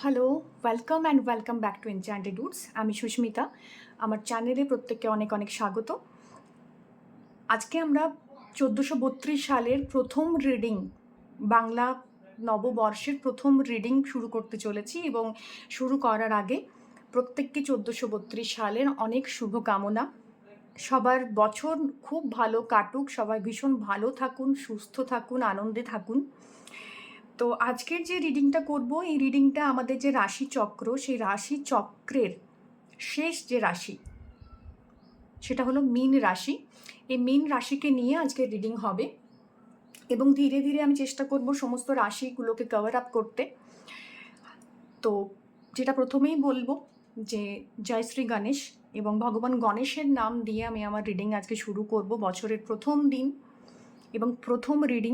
Hello, welcome back to enchanted Woods. আমি সুস্মিতা। আমার চ্যানেলে প্রত্যেককে অনেক অনেক স্বাগত। আজকে আমরা ১৪৩২ সালের প্রথম রিডিং, বাংলা নববর্ষের প্রথম রিডিং শুরু করতে চলেছি এবং শুরু করার আগে প্রত্যেককে ১৪৩২ সালের অনেক শুভকামনা। সবার বছর খুব ভালো কাটুক, সবাই ভীষণ ভালো থাকুন, সুস্থ থাকুন, আনন্দে থাকুন। তো আজকের যে রিডিংটা করব, এই রিডিংটা আমাদের যে রাশিচক্র, সেই রাশিচক্রের শেষ যে রাশি সেটা হলো মীন রাশি। এই মীন রাশিকে নিয়ে আজকে রিডিং হবে এবং ধীরে ধীরে আমি চেষ্টা করব সমস্ত রাশিগুলোকে কভার আপ করতে। তো যেটা প্রথমেই বলবো যে জয় শ্রী গণেশ, এবং ভগবান গণেশের নাম দিয়ে আমি আমার রিডিং আজকে শুরু করব বছরের প্রথম দিন এবং প্রথম রিডিং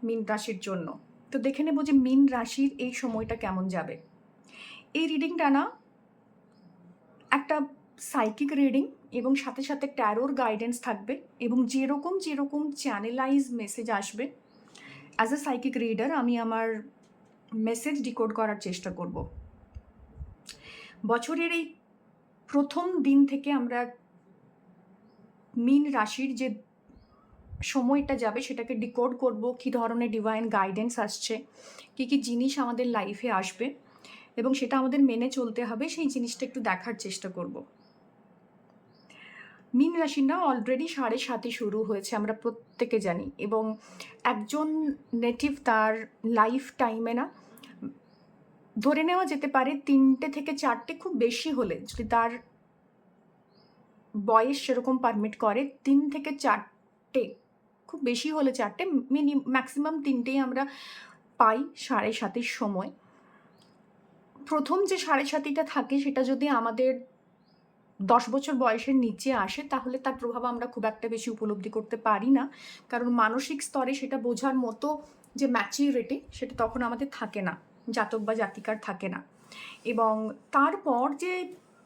মীন রাশির জন্য। তো দেখে নেব যে মীন রাশির এই সময়টা কেমন যাবে। এই রিডিংটা না একটা সাইকিক রিডিং এবং সাথে সাথে ট্যারোর গাইডেন্স থাকবে, এবং যেরকম যেরকম চ্যানেলাইজ মেসেজ আসবে অ্যাজ এ সাইকিক রিডার আমি আমার মেসেজ ডিকোড করার চেষ্টা করব। বছরের এই প্রথম দিন থেকে আমরা মীন রাশির যে সময়টা যাবে সেটাকে ডিকোড করব, কী ধরনের ডিভাইন গাইডেন্স আসছে, কী কী জিনিস আমাদের লাইফে আসবে এবং সেটা আমাদের মেনে চলতে হবে, সেই জিনিসটা একটু দেখার চেষ্টা করব। মীন রাশির না অলরেডি ৭.৫ শুরু হয়েছে, আমরা প্রত্যেকে জানি, এবং একজন নেটিভ তার লাইফ টাইমে না ধরে নেওয়া যেতে পারে ৩টে থেকে ৪টে, খুব বেশি হলে যদি তার বয়স সেরকম পারমিট করে ৩ থেকে ৪টে, খুব বেশি হলে ৪টে, ম্যাক্সিমাম ৩টেই আমরা পাই ৭.৫-এর সময়। প্রথম যে ৭.৫টা থাকে সেটা যদি আমাদের ১০ বছর বয়সের নিচে আসে তাহলে তার প্রভাব আমরা খুব একটা বেশি উপলব্ধি করতে পারি না, কারণ মানসিক স্তরে সেটা বোঝার মতো যে ম্যাচিউরিটি সেটা তখন আমাদের থাকে না, জাতক বা জাতিকার থাকে না। এবং তারপর যে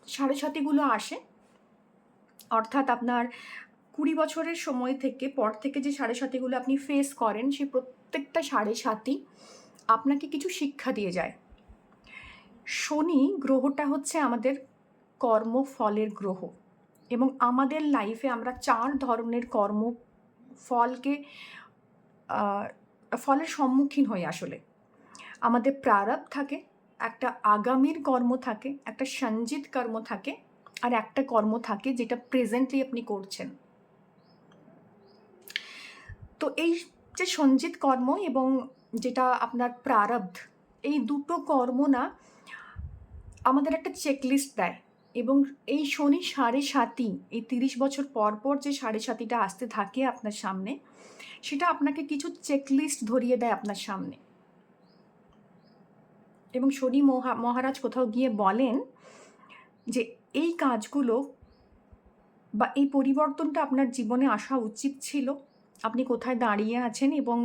৭.৫গুলো আসে, অর্থাৎ আপনার ২০ বছরের সময় থেকে পর থেকে যে ৭.৫গুলো আপনি ফেস করেন, সেই প্রত্যেকটা ৭.৫ই আপনাকে কিছু শিক্ষা দিয়ে যায়। শনি গ্রহটা হচ্ছে আমাদের কর্মফলের গ্রহ, এবং আমাদের লাইফে আমরা ৪ ধরনের ফলের সম্মুখীন হই আসলে। আমাদের প্রারব্ধ থাকে, একটা আগামীর কর্ম থাকে, একটা সঞ্চিত কর্ম থাকে, আর একটা কর্ম থাকে যেটা প্রেজেন্টলি আপনি করছেন। তো এই যে সঞ্চিত কর্ম এবং যেটা আপনার প্রারব্ধ, এই দুটো কর্ম না আমাদের একটা চেকলিস্ট দেয়, এবং এই শনি ৭.৫, এই ৩০ বছর পর পর যে ৭.৫টা আসতে থাকে আপনার সামনে, সেটা আপনাকে কিছু চেকলিস্ট ধরিয়ে দেয় আপনার সামনে। এবং শনি মহারাজ কোথাও গিয়ে বলেন যে এই কাজগুলো বা এই পরিবর্তনটা আপনার জীবনে আসা উচিত ছিল, আপনি কোথায় দাঁড়িয়ে আছেন এবং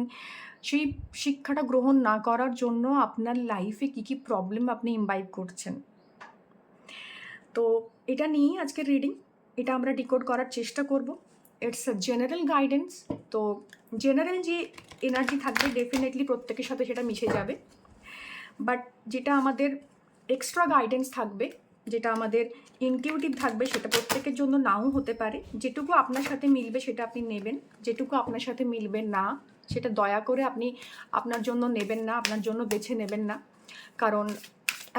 সেই শিক্ষাটা গ্রহণ না করার জন্য আপনার লাইফে কী কী প্রবলেম আপনি ইমবাইব করছেন। তো এটা নিয়েই আজকের রিডিং, এটা আমরা ডিকোড করার চেষ্টা করব। It's a general guidance. তো জেনারেল যে এনার্জি থাকবে ডেফিনেটলি প্রত্যেকের সাথে সেটা মিশে যাবে, বাট যেটা আমাদের এক্সট্রা গাইডেন্স থাকবে, যেটা আমাদের ইনটিউটিভ থাকবে, সেটা প্রত্যেকের জন্য নাও হতে পারে। যেটুকু আপনার সাথে মিলবে সেটা আপনি নেবেন, যেটুকু আপনার সাথে মিলবে না সেটা দয়া করে আপনি আপনার জন্য নেবেন না, আপনার জন্য বেছে নেবেন না, কারণ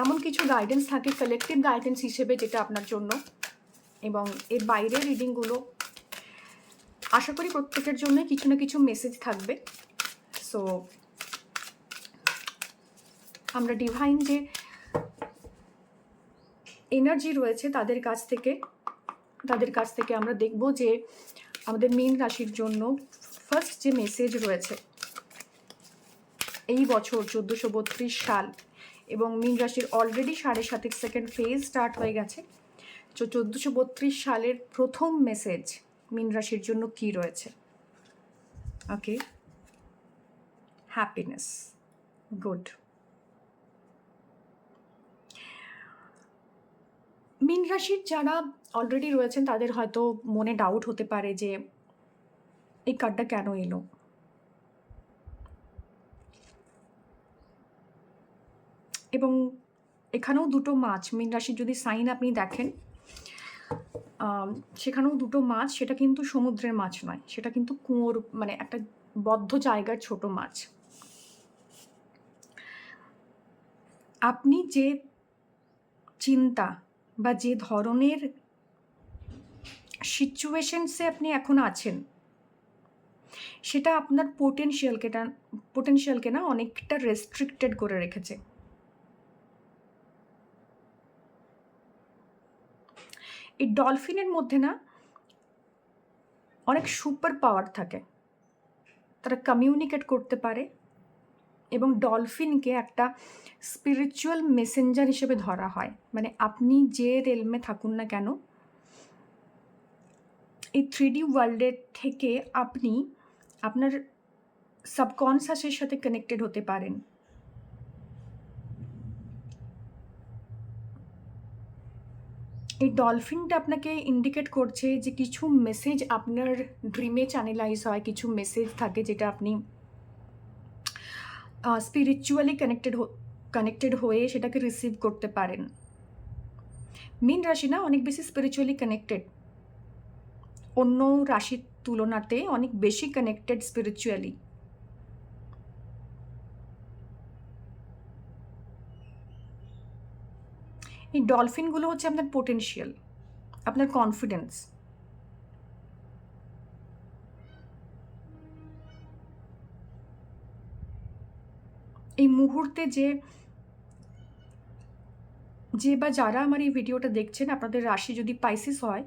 এমন কিছু গাইডেন্স থাকে কালেকটিভ গাইডেন্স হিসেবে যেটা আপনার জন্য, এবং এর বাইরের রিডিংগুলো আশা করি প্রত্যেকের জন্য কিছু না কিছু মেসেজ থাকবে। সো আমরা ডিভাইন যে এনার্জি রয়েছে তাদের কাছ থেকে আমরা দেখব যে আমাদের মীন রাশির জন্য ফার্স্ট যে মেসেজ রয়েছে এই বছর ১৪৩২ সাল, এবং মীন রাশির অলরেডি ৭.৫ সেকেন্ড ফেজ স্টার্ট হয়ে গেছে। তো ১৪৩২ সালের প্রথম মেসেজ মীন রাশির জন্য কি রয়েছে? ওকে, হ্যাপিনেস, গুড। মীন রাশির যারা অলরেডি রয়েছেন তাদের হয়তো মনে ডাউট হতে পারে যে এই কার্ডটা কেন এলো, এবং এখানেও দুটো মাছ, মীন রাশির যদি সাইন আপনি দেখেন সেখানেও দুটো মাছ, সেটা কিন্তু সমুদ্রের মাছ নয়, সেটা কিন্তু কুয়োর মানে একটা বদ্ধ জায়গার ছোট মাছ। আপনি যে চিন্তা বা যে ধরনের সিচুয়েশনসে আপনি এখন আছেন, সেটা আপনার পোটেনশিয়ালকে না অনেকটা রেস্ট্রিক্টেড করে রেখেছে। এই ডলফিনের মধ্যে না অনেক সুপার পাওয়ার থাকে, তারা কমিউনিকেট করতে পারে, এবং ডলফিনকে একটা স্পিরিচুয়াল মেসেঞ্জার হিসেবে ধরা হয়। মানে আপনি যে রেলমে থাকুন না কেন, এই 3D ওয়ার্ল্ডের থেকে আপনি আপনার সাবকনসিয়াসের সাথে কানেক্টেড হতে পারেন। এই ডলফিনটা আপনাকে ইন্ডিকেট করছে যে কিছু মেসেজ আপনার ড্রিমে চ্যানেলাইজ হয়, কিছু মেসেজ থাকে যেটা আপনি স্পিরিচুয়ালি কানেক্টেড হয়ে সেটাকে রিসিভ করতে পারেন। মীন রাশি না অনেক বেশি স্পিরিচুয়ালি কানেক্টেড, অন্য রাশির তুলনাতে অনেক বেশি কানেক্টেড স্পিরিচুয়ালি। এই ডলফিনগুলো হচ্ছে আপনার পোটেনশিয়াল, আপনার কনফিডেন্স। এই মুহূর্তে যে বা যারা আমার এই ভিডিওটা দেখছেন, আপনাদের রাশি যদি পাইসিস হয়,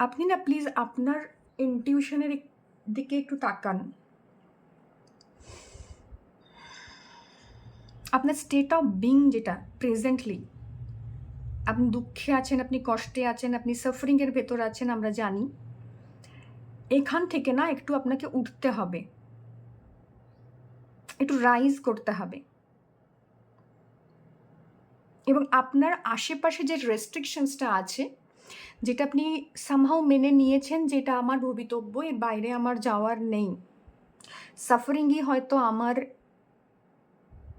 আপনি না প্লিজ আপনার ইনটিউশনের দিকে একটু তাকান। আপনার স্টেট অফ বিং যেটা প্রেজেন্টলি, আপনি দুঃখে আছেন, আপনি কষ্টে আছেন, আপনি সাফারিংয়ের ভেতর আছেন, আমরা জানি। এখান থেকে না একটু আপনাকে উঠতে হবে, একটু রাইজ করতে হবে, এবং আপনার আশেপাশে যে রেস্ট্রিকশনসটা আছে, যেটা আপনি সামহাও মেনে নিয়েছেন, যেটা আমার ভবিতব্য, এর বাইরে আমার যাওয়ার নেই, সাফারিংই হয়তো আমার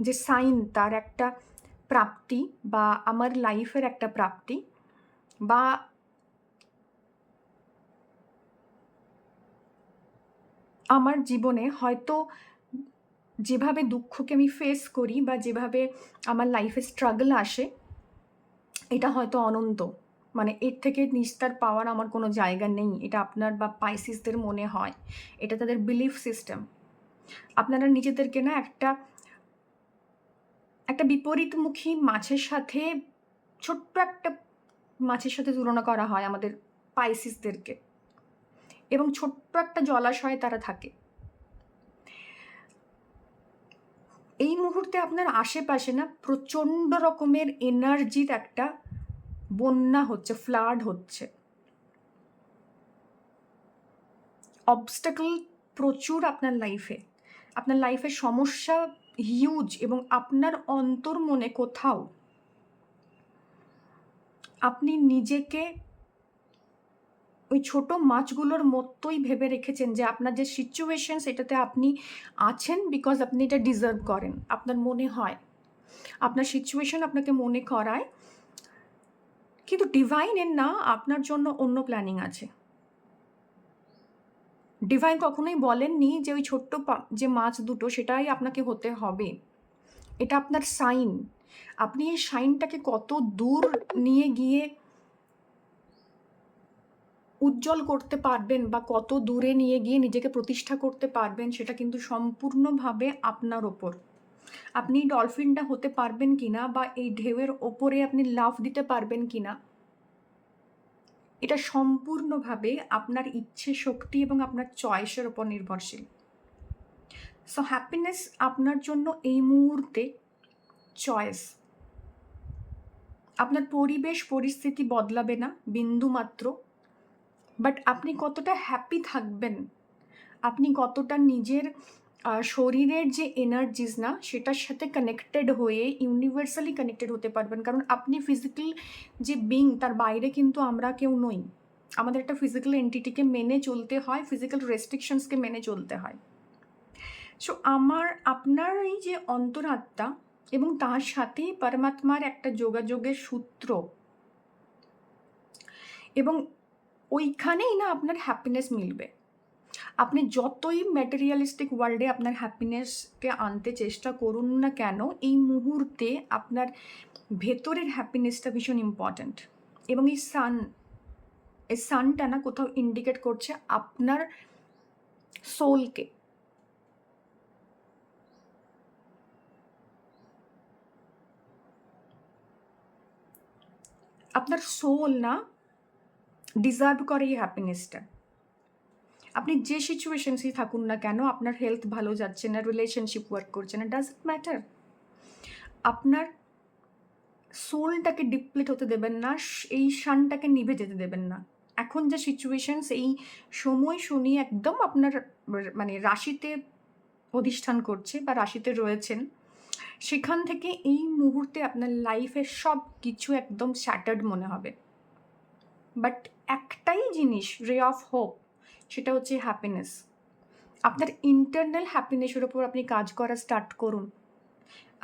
যে সাইন তার একটা প্রাপ্তি, বা আমার লাইফের একটা প্রাপ্তি, বা আমার জীবনে হয়তো যেভাবে দুঃখকে আমি ফেস করি, বা যেভাবে আমার লাইফে স্ট্রাগল আসে, এটা হয়তো অনন্ত, মানে এর থেকে নিস্তার পাওয়ার আমার কোনো জায়গা নেই, এটা আপনার বা পাইসিসদের মনে হয়, এটা তাদের বিলিফ সিস্টেম। আপনারা নিজেদেরকে না একটা বিপরীতমুখী মাছের সাথে, ছোট্ট একটা মাছের সাথে তুলনা করা হয় আমাদের পাইসিসদেরকে, এবং ছোট্ট একটা জলাশয়ে তারা থাকে। এই মুহূর্তে আপনার আশেপাশে না প্রচণ্ড রকমের এনার্জির একটা বন্যা হচ্ছে, ফ্লাড হচ্ছে, অবস্টাকল প্রচুর আপনার লাইফে সমস্যা হিউজ, এবং আপনার অন্তর্মনে কোথাও আপনি নিজেকে ওই ছোট মাছগুলোর মতোই ভেবে রেখেছেন যে আপনার যে সিচুয়েশন সেটাতে আপনি আছেন বিকজ আপনি এটা ডিজার্ভ করেন। আপনার মনে হয়, আপনার সিচুয়েশন আপনাকে মনে করায়, কিন্তু ডিভাইনের না আপনার জন্য অন্য প্ল্যানিং আছে। ডিভাইন কখনোই বলেননি যে ওই ছোট্ট যে মাছ দুটো সেটাই আপনাকে হতে হবে, এটা আপনার সাইন। আপনি এই সাইনটাকে কত দূর নিয়ে গিয়ে উজ্জ্বল করতে পারবেন, বা কত দূরে নিয়ে গিয়ে নিজেকে প্রতিষ্ঠা করতে পারবেন, সেটা কিন্তু সম্পূর্ণভাবে আপনার ওপর। আপনি ডলফিনটা হতে পারবেন কিনা, বা এই ঢেউয়ের ওপরে আপনি লাফ দিতে পারবেন কিনা, এটা সম্পূর্ণভাবে আপনার ইচ্ছে শক্তি এবং আপনার চয়েসের ওপর নির্ভরশীল। সো হ্যাপিনেস আপনার জন্য এই মুহূর্তে চয়েস। আপনার পরিবেশ পরিস্থিতি বদলাবে না বিন্দু মাত্র, বাট আপনি কতটা হ্যাপি থাকবেন, আপনি কতটা নিজের শরীরের যে এনার্জিস না সেটার সাথে কানেক্টেড হয়ে ইউনিভার্সালি কানেক্টেড হতে পারবেন। কারণ আপনি ফিজিক্যাল যে বিং, তার বাইরে কিন্তু আমরা কেউ নই। আমাদের একটা ফিজিক্যাল এন্টিটিকে মেনে চলতে হয়, ফিজিক্যাল রেস্ট্রিকশনসকে মেনে চলতে হয়। সো আপনার এই যে অন্তরাত্মা, এবং তার সাথেই পরমাত্মার একটা যোগাযোগের সূত্র, এবং ওইখানেই না আপনার হ্যাপিনেস মিলবে। আপনি যতই ম্যাটেরিয়ালিস্টিক ওয়ার্ল্ডে আপনার হ্যাপিনেসকে আনতে চেষ্টা করুন না কেন, এই মুহূর্তে আপনার ভেতরের হ্যাপিনেসটা ভীষণ ইম্পর্ট্যান্ট। এবং এই সানটা না কোথাও ইন্ডিকেট করছে আপনার সোলকে। আপনার সোল না ডিজার্ভ করে এই হ্যাপিনেসটা। আপনি যে সিচুয়েশনসই থাকুন না কেন, আপনার হেলথ ভালো যাচ্ছে না, রিলেশনশিপ ওয়ার্ক করছে না, ডাজন্ট ম্যাটার, আপনার সোলটাকে ডিপ্লিট হতে দেবেন না, এই শানটাকে নিভে যেতে দেবেন না। এখন যে সিচুয়েশনস, এই সময় শনি একদম আপনার মানে রাশিতে অধিষ্ঠান করছে বা রাশিতে রয়েছেন, সেখান থেকে এই মুহূর্তে আপনার লাইফের সব কিছু একদম শ্যাটার্ড মনে হবে। বাট একটাই জিনিস, রে অফ হোপ, সেটা হচ্ছে হ্যাপিনেস। আপনার ইন্টারনাল হ্যাপিনেসের ওপর আপনি কাজ করা স্টার্ট করুন।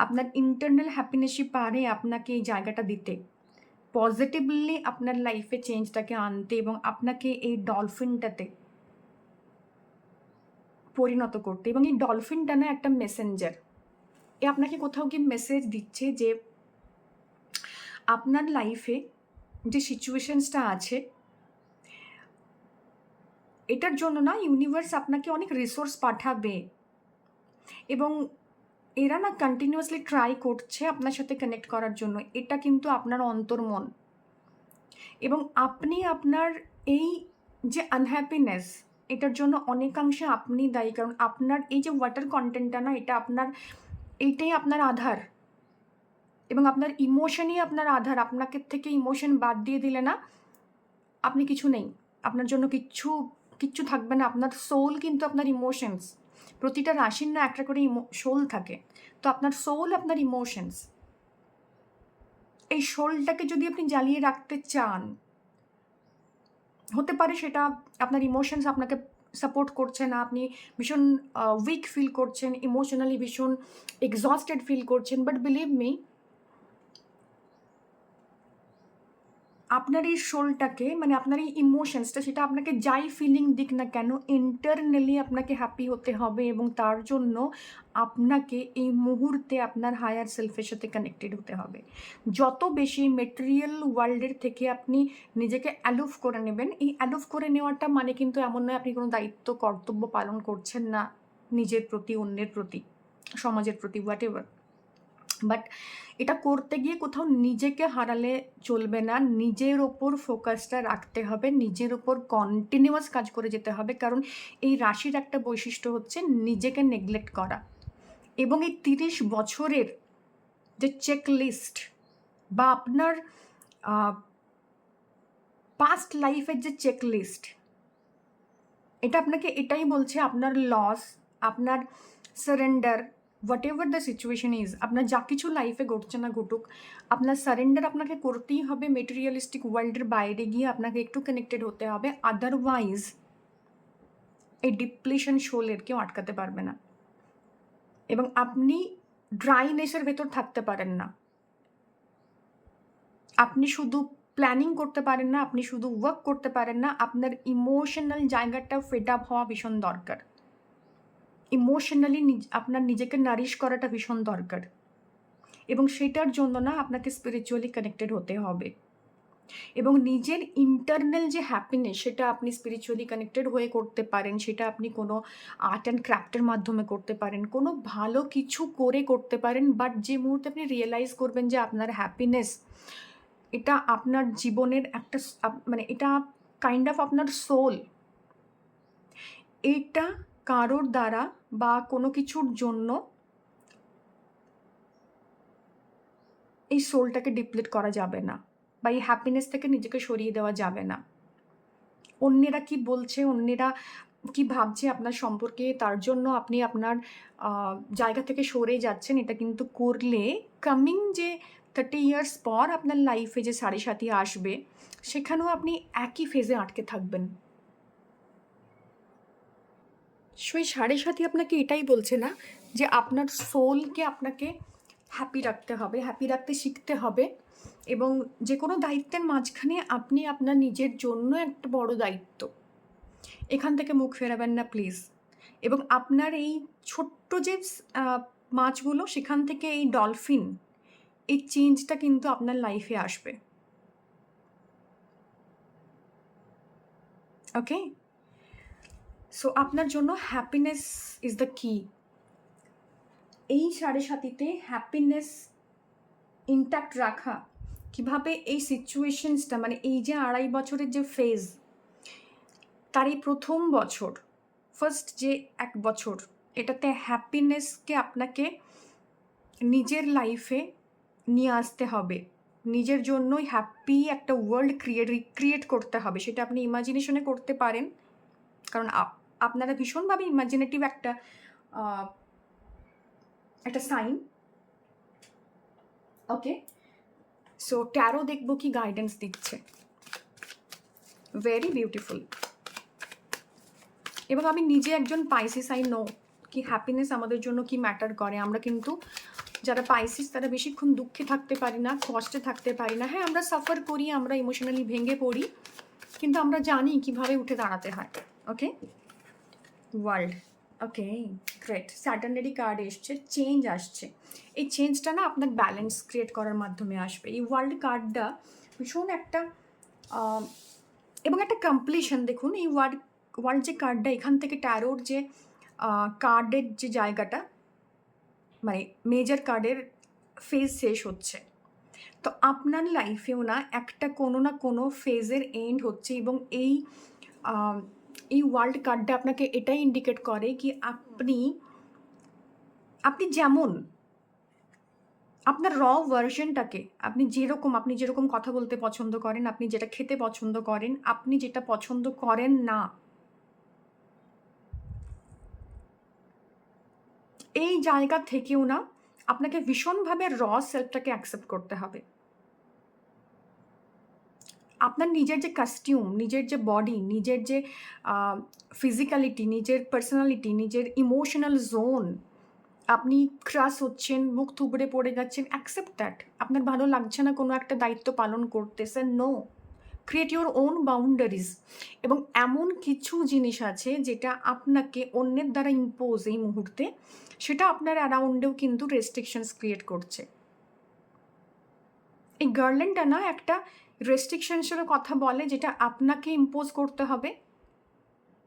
আপনার ইন্টারনাল হ্যাপিনেসই পারে আপনাকে এই জায়গাটা দিতে, পজিটিভলি আপনার লাইফে চেঞ্জটাকে আনতে এবং আপনাকে এই ডলফিনটাতে পরিণত করতে। এবং এই ডলফিনটা না একটা মেসেঞ্জার, এ আপনাকে কোথাও কি মেসেজ দিচ্ছে যে আপনার লাইফে যে সিচুয়েশনসটা আছে, এটার জন্য না ইউনিভার্স আপনাকে অনেক রিসোর্স পাঠাবে, এবং এরা না কন্টিনিউয়াসলি ট্রাই করছে আপনার সাথে কানেক্ট করার জন্য। এটা কিন্তু আপনার অন্তর্মন, এবং আপনি আপনার এই যে আনহ্যাপিনেস, এটার জন্য অনেকাংশে আপনি দায়ী। কারণ আপনার এই যে ওয়াটার কন্টেন্টটা না, এটা আপনার, এইটাই আপনার আধার, এবং আপনার ইমোশনই আপনার আধার। আপনাকে থেকে ইমোশন বাদ দিয়ে দিলে না আপনি কিছু নেই, আপনার জন্য কিচ্ছু থাকবে না। আপনার সোল কিন্তু আপনার ইমোশনস, প্রতিটা রাশির না একটা করে সোল থাকে, তো আপনার সোল আপনার ইমোশনস। এই সোলটাকে যদি আপনি জ্বালিয়ে রাখতে চান, হতে পারে সেটা আপনার ইমোশনস আপনাকে সাপোর্ট করছে না, আপনি ভীষণ উইক ফিল করছেন, ইমোশনালি ভীষণ এক্সস্টেড ফিল করছেন, বাট বিলিভ মি, আপনার এই সোলটাকে, মানে আপনার এই ইমোশনসটা, সেটা আপনাকে যাই ফিলিং দিক না কেন, ইন্টারনালি আপনাকে হ্যাপি হতে হবে। এবং তার জন্য আপনাকে এই মুহূর্তে আপনার হায়ার সেলফের সাথে কানেক্টেড হতে হবে। যত বেশি মেটেরিয়াল ওয়ার্ল্ডের থেকে আপনি নিজেকে অ্যালুফ করে নেবেন, এই অ্যালুফ করে নেওয়াটা মানে কিন্তু এমন নয় আপনি কোনো দায়িত্ব কর্তব্য পালন করছেন না নিজের প্রতি, অন্যের প্রতি, সমাজের প্রতি, হোয়াট এভার। বাট এটা করতে গিয়ে কোথাও নিজেকে হারালে চলবে না, নিজের ওপর ফোকাসটা রাখতে হবে, নিজের ওপর কন্টিনিউয়াস কাজ করে যেতে হবে। কারণ এই রাশির একটা বৈশিষ্ট্য হচ্ছে নিজেকে নেগলেক্ট করা। এবং এই 30 বছরের যে চেক লিস্ট বা আপনার পাস্ট লাইফের যে চেক লিস্ট, এটা আপনাকে এটাই বলছে আপনার লস, আপনার surrender, what ever the situation is, আপনার যা কিছু লাইফে ঘটছে না ঘটুক, আপনার সারেন্ডার আপনাকে করতেই হবে। মেটেরিয়ালিস্টিক ওয়ার্ল্ডের বাইরে গিয়ে আপনাকে একটু কানেক্টেড হতে হবে, আদারওয়াইজ এই ডিপ্লেশন শোলের কেউ আটকাতে পারবে না। এবং আপনি ড্রাইনেসের ভেতর থাকতে পারেন না, আপনি শুধু প্ল্যানিং করতে পারেন না, আপনি শুধু ওয়ার্ক করতে পারেন না, আপনার ইমোশনাল জায়গাটা ফেড আপ হওয়া ভীষণ দরকার। ইমোশনালি আপনার নিজেকে নারিশ করাটা ভীষণ দরকার, এবং সেটার জন্য না আপনাকে স্পিরিচুয়ালি কানেক্টেড হতে হবে। এবং নিজের ইন্টারনাল যে হ্যাপিনেস, সেটা আপনি স্পিরিচুয়ালি কানেক্টেড হয়ে করতে পারেন। সেটা আপনি কোনো আর্ট অ্যান্ড ক্রাফটের মাধ্যমে করতে পারেন, কোনো ভালো কিছু করে করতে পারেন। বাট যে মুহূর্তে আপনি রিয়েলাইজ করবেন যে আপনার হ্যাপিনেস, এটা আপনার জীবনের একটা মানে এটা কাইন্ড অফ আপনার সোল, এইটা কারোর দ্বারা বা কোনো কিছুর জন্য এই সোলটাকে ডিপ্লিট করা যাবে না, বা এই হ্যাপিনেস থেকে নিজেকে সরিয়ে দেওয়া যাবে না। অন্যেরা কি বলছে, অন্যেরা কি ভাবছে আপনার সম্পর্কে, তার জন্য আপনি আপনার জায়গা থেকে সরে যাচ্ছেন, এটা কিন্তু করলে কামিং যে 30 ইয়ার্স পর আপনার লাইফে যে সাড়ে সাথী আসবে, সেখানেও আপনি একই ফেজে আটকে থাকবেন। সেই সাড়ে সাথী আপনাকে এটাই বলছে না যে আপনার সোলকে আপনাকে হ্যাপি রাখতে হবে, হ্যাপি রাখতে শিখতে হবে। এবং যে কোনো দায়িত্বের মাঝখানে আপনি আপনার নিজের জন্য একটা বড় দায়িত্ব, এখান থেকে মুখ ফেরাবেন না প্লিজ। এবং আপনার এই ছোট্ট যে মাছগুলো, সেখান থেকে এই ডলফিন, এই চেঞ্জটা কিন্তু আপনার লাইফে আসবে। ওকে, সো আপনার জন্য হ্যাপিনেস ইজ দ্য কি। এই 7.5-তে হ্যাপিনেস ইনট্যাক্ট রাখা কিভাবে, এই সিচুয়েশনসটা মানে এই যে 2.5 বছরের যে ফেজ, তার এই প্রথম বছর, ফার্স্ট যে 1 বছর, এটাতে হ্যাপিনেসকে আপনাকে নিজের লাইফে নিয়ে আসতে হবে। নিজের জন্যই হ্যাপি একটা ওয়ার্ল্ড ক্রিয়েট করতে হবে। সেটা আপনি ইমাজিনেশনে করতে পারেন, কারণ আপনারা ভীষণভাবে ইমাজিনেটিভ একটা একটা সাইন। ওকে, সো ট্যারো দেখবো কি গাইডেন্স দিচ্ছে। Very beautiful. এবং আমি নিজে একজন পাইসিস, আই নো কি হ্যাপিনেস আমাদের জন্য কি ম্যাটার করে। আমরা কিন্তু যারা পাইসিস তারা বেশিক্ষণ দুঃখে থাকতে পারি না, কষ্টে থাকতে পারি না। হ্যাঁ, আমরা সাফার করি, আমরা ইমোশনালি ভেঙে পড়ি, কিন্তু আমরা জানি কিভাবে উঠে দাঁড়াতে হয়। ওকে, ওয়ার্ল্ড। ওকে, গ্রেট। স্যাটার্নেরই কার্ড এসছে, চেঞ্জ আসছে। এই চেঞ্জটা না আপনার ব্যালেন্স ক্রিয়েট করার মাধ্যমে আসবে। এই ওয়ার্ল্ড কার্ডটা ভীষণ একটা এবং একটা কমপ্লিশন। দেখুন এই ওয়ার্ল্ড যে কার্ডটা, এখান থেকে ট্যারোর যে কার্ডের যে জায়গাটা, মানে মেজর কার্ডের ফেজ শেষ হচ্ছে। তো আপনার লাইফেও না একটা কোনো না কোনো ফেজের এন্ড হচ্ছে। এবং এই ওয়ার্ল্ড কার্ডটা আপনাকে এটাই ইন্ডিকেট করে কি আপনি যেমন আপনার ভার্সনটাকে, আপনি যেরকম কথা বলতে পছন্দ করেন, আপনি যেটা খেতে পছন্দ করেন, আপনি যেটা পছন্দ করেন না, এই জায়গা থেকেও না আপনাকে ভীষণভাবে সেলফটাকে অ্যাকসেপ্ট করতে হবে। আপনার নিজের যে কাস্টিউম, নিজের যে বডি, নিজের যে ফিজিক্যালিটি, নিজের পার্সোনালিটি, নিজের ইমোশনাল জোন, আপনি ক্রাশ হচ্ছেন, মুখ থুবড়ে পড়ে যাচ্ছেন, অ্যাকসেপ্ট দ্যাট। আপনার ভালো লাগছে না কোনো একটা দায়িত্ব পালন করতে, sir no, create your own boundaries. এবং এমন কিছু জিনিস আছে যেটা আপনাকে অন্যের দ্বারা ইম্পোজ এই মুহূর্তে, সেটা আপনার অ্যারাউন্ডেও কিন্তু রেস্ট্রিকশনস ক্রিয়েট করছে। এই গার্ল্যান্ডটা না একটা রেস্ট্রিকশনসেরও কথা বলে, যেটা আপনাকে ইম্পোজ করতে হবে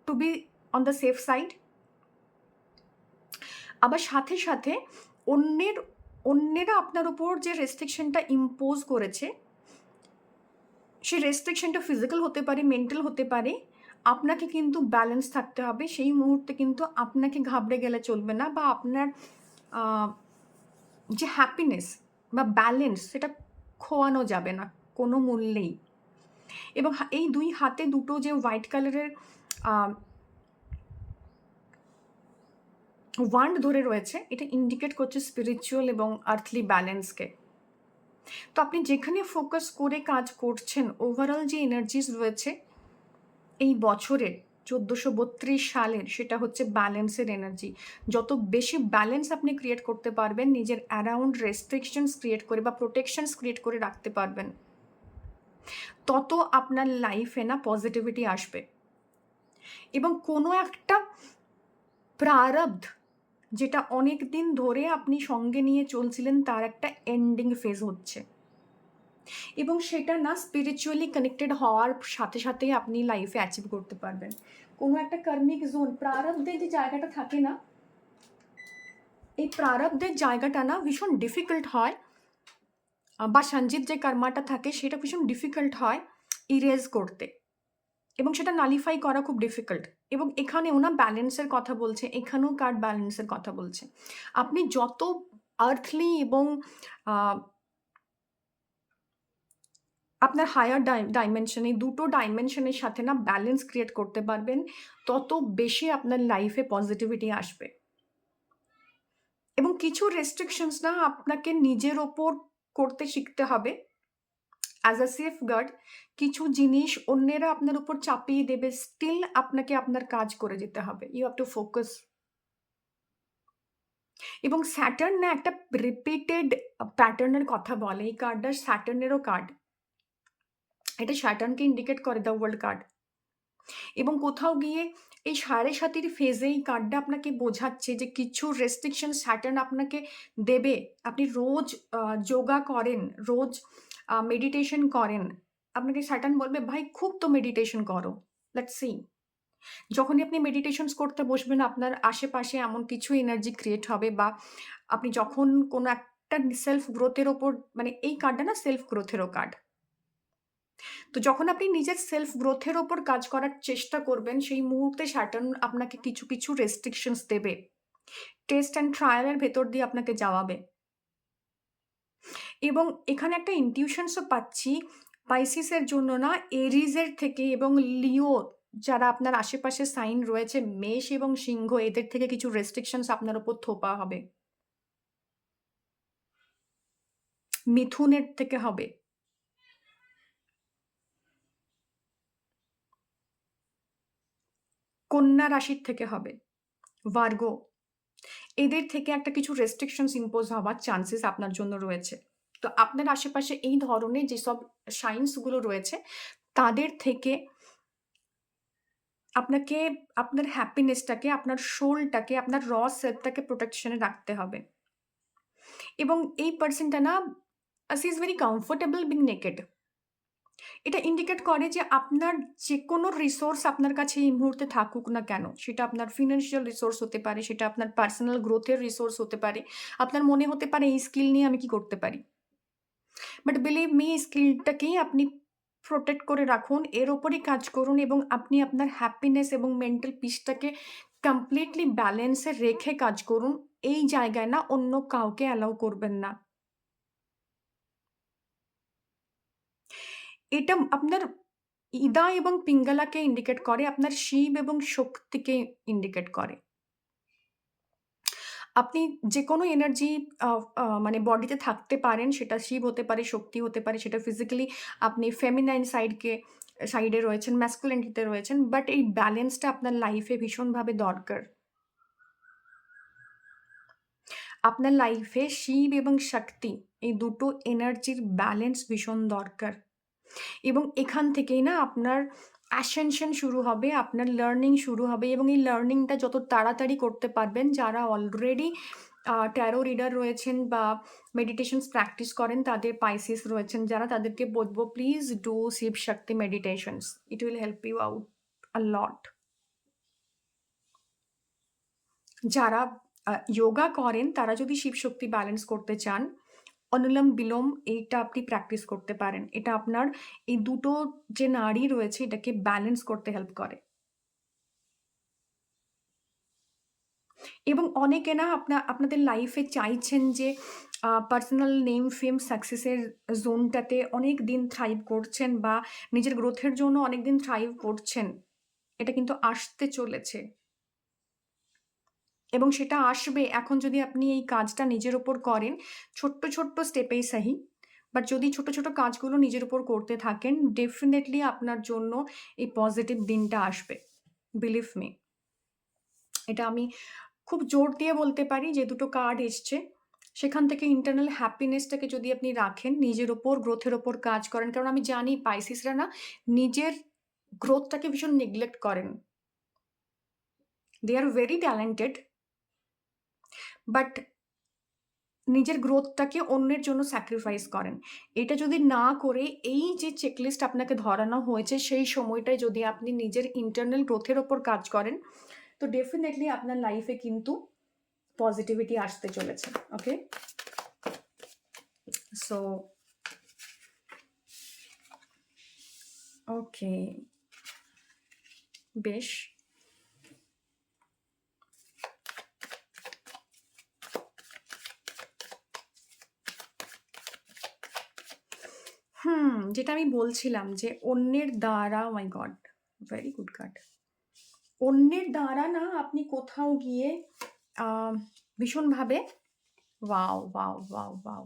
to be on the safe side. আবার সাথে সাথে অন্যেরা আপনার উপর যে রেস্ট্রিকশনটা ইম্পোজ করেছে, সেই রেস্ট্রিকশনটা ফিজিক্যাল হতে পারে, মেন্টাল হতে পারে, আপনাকে কিন্তু ব্যালেন্স থাকতে হবে। সেই মুহূর্তে কিন্তু আপনাকে ঘাবড়ে গেলে চলবে না, বা আপনার যে হ্যাপিনেস বা ব্যালেন্স, সেটা খোয়ানো যাবে না কোনো মূল্যেই। এবং এই 2 হাতে দুটো যে হোয়াইট কালারের ওয়ান্ড ধরে রয়েছে, এটা ইন্ডিকেট করছে স্পিরিচুয়াল এবং আর্থলি ব্যালেন্সকে। তো আপনি যেখানে ফোকাস করে কাজ করছেন, ওভারঅল যে এনার্জিস রয়েছে এই বছরের 1432 সালের, সেটা হচ্ছে ব্যালেন্সের এনার্জি। যত বেশি ব্যালেন্স আপনি ক্রিয়েট করতে পারবেন, নিজের অ্যারাউন্ড রেস্ট্রিকশনস ক্রিয়েট করে বা প্রোটেকশনস ক্রিয়েট করে রাখতে পারবেন, তত আপনার লাইফে না পজিটিভিটি আসবে। এবং কোনো একটা প্রারব্ধ, যেটা অনেক দিন ধরে আপনি সঙ্গে নিয়ে চলছিলেন, তার একটা এন্ডিং ফেজ হচ্ছে। এবং সেটা না স্পিরিচুয়ালি কানেক্টেড হওয়ার সাথে সাথেই আপনি লাইফে অ্যাচিভ করতে পারবেন। কোনো একটা কার্মিক জোন, প্রারব্ধের যে জায়গাটা থাকে না, এই প্রারব্ধের জায়গাটা না ভীষণ ডিফিকাল্ট হয়, বা সঞ্চিত যে কর্মাটা থাকে সেটা ভীষণ ডিফিকাল্ট হয় ইরেজ করতে, এবং সেটা নালিফাই করা খুব ডিফিকাল্ট। এবং এখানেও না ব্যালেন্সের কথা বলছে, এখানেও কার্ড ব্যালেন্সের কথা বলছে। আপনি যত আর্থলি এবং আপনার হায়ার ডাইমেনশন, এই দুটো ডাইমেনশনের সাথে না ব্যালেন্স ক্রিয়েট করতে পারবেন, তত বেশি আপনার লাইফে পজিটিভিটি আসবে। এবং কিছু রেস্ট্রিকশনস না আপনাকে নিজের ওপর করতে শিখতে হবে অ্যাজ আ সেফ গার্ড। কিছু জিনিস অন্যেরা আপনার উপর চাপিয়ে দেবে, স্টিল আপনাকে আপনার কাজ করে যেতে হবে। You have to focus. এবং স্যাটার্ন না একটা রিপিটেড প্যাটার্নের কথা বলে। এই কার্ডটা স্যাটার্নেরও কার্ড। এটা স্যাটার্নকে ইন্ডিকেট করে, দ্য ওয়ার্ল্ড কার্ড। এবং কোথাও গিয়ে এই ৭.৫ ফেজে এই কার্ডটা আপনাকে বোঝাচ্ছে যে কিছু রেস্ট্রিকশন স্যাটার্ন আপনাকে দেবে। আপনি রোজ যোগা করেন, রোজ মেডিটেশন করেন। আপনাকে স্যাটার্ন বলবে, "ভাই খুব তো মেডিটেশন করো। Let's see." যখনই আপনি মেডিটেশনস করতে বসবেন, আপনার আশেপাশে এমন কিছু এনার্জি ক্রিয়েট হবে, বা আপনি যখন কোনো একটা সেলফ গ্রোথের ওপর, মানে এই কার্ডটা না সেলফ গ্রোথেরও কার্ড। তো যখন আপনি নিজের সেলফ গ্রোথের ওপর কাজ করার চেষ্টা করবেন, সেই মুহূর্তে স্যাটার্ন আপনাকে কিছু, কিছু রেস্ট্রিকশনস দেবে। টেস্ট অ্যান্ড ট্রায়াল এর ভেতর দিয়ে আপনাকে যাওয়াবে। এবং এখানে একটা ইনটিউশনসও পাচ্ছি, পাইসিস এর জন্য না, এরিজ এর থেকে এবং লিও, যারা আপনার আশেপাশে সাইন রয়েছে, মেষ এবং সিংহ, এদের থেকে কিছু রেস্ট্রিকশনস আপনার উপর থোপা হবে। মিথুনের থেকে হবে। কন্যা রাশির থেকে হবে। ভার্গ, এদের থেকে একটা কিছু রেস্ট্রিকশনস ইম্পোজ হওয়ার চান্সেস আপনার জন্য রয়েছে। তো আপনার আশেপাশে এই ধরনের যেসব সাইন্স গুলো রয়েছে, তাদের থেকে আপনাকে আপনার হ্যাপিনেসটাকে, আপনার সোলটাকে, আপনার সেলফটাকে প্রোটেকশনে রাখতে হবে। এবং এই পারসনটা না, she is very comfortable being naked. এটা ইন্ডিকেট করে যে আপনার যেকোনো রিসোর্স আপনার কাছে এই মুহূর্তে থাকুক না কেন, সেটা আপনার ফিন্যান্সিয়াল রিসোর্স হতে পারে, সেটা আপনার পার্সোনাল গ্রোথের রিসোর্স হতে পারে, আপনার মনে হতে পারে এই স্কিল নিয়ে আমি কি করতে পারি। বাট বিলিভ মি, এই স্কিলটাকেই আপনি প্রোটেক্ট করে রাখুন, এর উপরই কাজ করুন, এবং আপনি আপনার হ্যাপিনেস এবং মেন্টাল পিসটাকে কমপ্লিটলি ব্যালেন্সে রেখে কাজ করুন। এই জায়গায় না অন্য কাউকে অ্যালাউ করবেন না। এটা আপনার ইদা এবং পিঙ্গলাকে ইন্ডিকেট করে, আপনার শিব এবং শক্তিকে ইন্ডিকেট করে। আপনি যেকোনো এনার্জি আ আ মানে বডিতে থাকতে পারেন, সেটা শিব হতে পারে, শক্তি হতে পারে, সেটা ফিজিক্যালি আপনি ফেমিনাইন সাইডে রয়েছেন, ম্যাসকুলিনিটিতে রয়েছেন। বাট এই ব্যালেন্সটা আপনার লাইফে ভীষণভাবে দরকার। আপনার লাইফে শিব এবং শক্তি, এই দুটো এনার্জির ব্যালেন্স ভীষণ দরকার। এবং এখান থেকেই না আপনার অ্যাসেনশন শুরু হবে, আপনার লার্নিং শুরু হবে, এবং এই লার্নিংটা যত তাড়াতাড়ি করতে পারবেন, যারা অলরেডি ট্যারো রিডার রয়েছেন বা মেডিটেশনস প্র্যাকটিস করেন, তাদের পাইসিস রয়েছেন যারা, তাদেরকে বলব please do Shiv Shakti meditations. It will help you out a lot. যারা যোগা করেন, তারা যদি শিব শক্তি ব্যালেন্স করতে চান, অনুলোম বিলোম এইটা আপনি প্র্যাকটিস করতে পারেন। এটা আপনার এই দুটো যে নাড়ি রয়েছে, এটাকে ব্যালেন্স করতে হেল্প করে। এবং অনেকে না আপনাদের লাইফে চাইছেন যে পার্সোনাল নেম, ফেম, সাকসেসের জোনটাতে অনেকদিন থ্রাইভ করছেন, বা নিজের গ্রোথের জন্য অনেকদিন থ্রাইভ করছেন। এটা কিন্তু আসতে চলেছে, এবং সেটা আসবে এখন যদি আপনি এই কাজটা নিজের উপর করেন, ছোট্ট, ছোট্ট স্টেপেই সাহি। বাট যদি ছোট, ছোট কাজগুলো নিজের উপর করতে থাকেন, ডেফিনিটলি আপনার জন্য এই পজিটিভ দিনটা আসবে। Believe me. এটা আমি খুব জোর দিয়ে বলতে পারি, যে দুটো কার্ড এসছে, সেখান থেকে ইন্টারনাল হ্যাপিনেসটাকে যদি আপনি রাখেন, নিজের ওপর গ্রোথের ওপর কাজ করেন। কারণ আমি জানি পাইসিসরা না নিজের গ্রোথটাকে ভীষণ নেগলেক্ট করেন। দে আর ভেরি ট্যালেন্টেড, বাট নিজের গ্রোথটাকে অন্যের জন্য স্যাক্রিফাইস করেন। এটা যদি না করে, এই যে চেকলিস্ট আপনাকে ধরানো হয়েছে, সেই সময়টায় যদি আপনি নিজের ইন্টারনাল গ্রোথের ওপর কাজ করেন, তো ডেফিনিটলি আপনার লাইফে কিন্তু পজিটিভিটি আসতে চলেছে। ওকে? সো ওকে, বেশ। যেটা আমি বলছিলাম যে অন্যের দ্বারা, মাই গড, ভেরি গুড কার্ড। অন্যের দ্বারা না আপনি কোথাও গিয়ে আ ভীষণভাবে, ওয়াও, ওয়াও, ওয়াও, ওয়াও!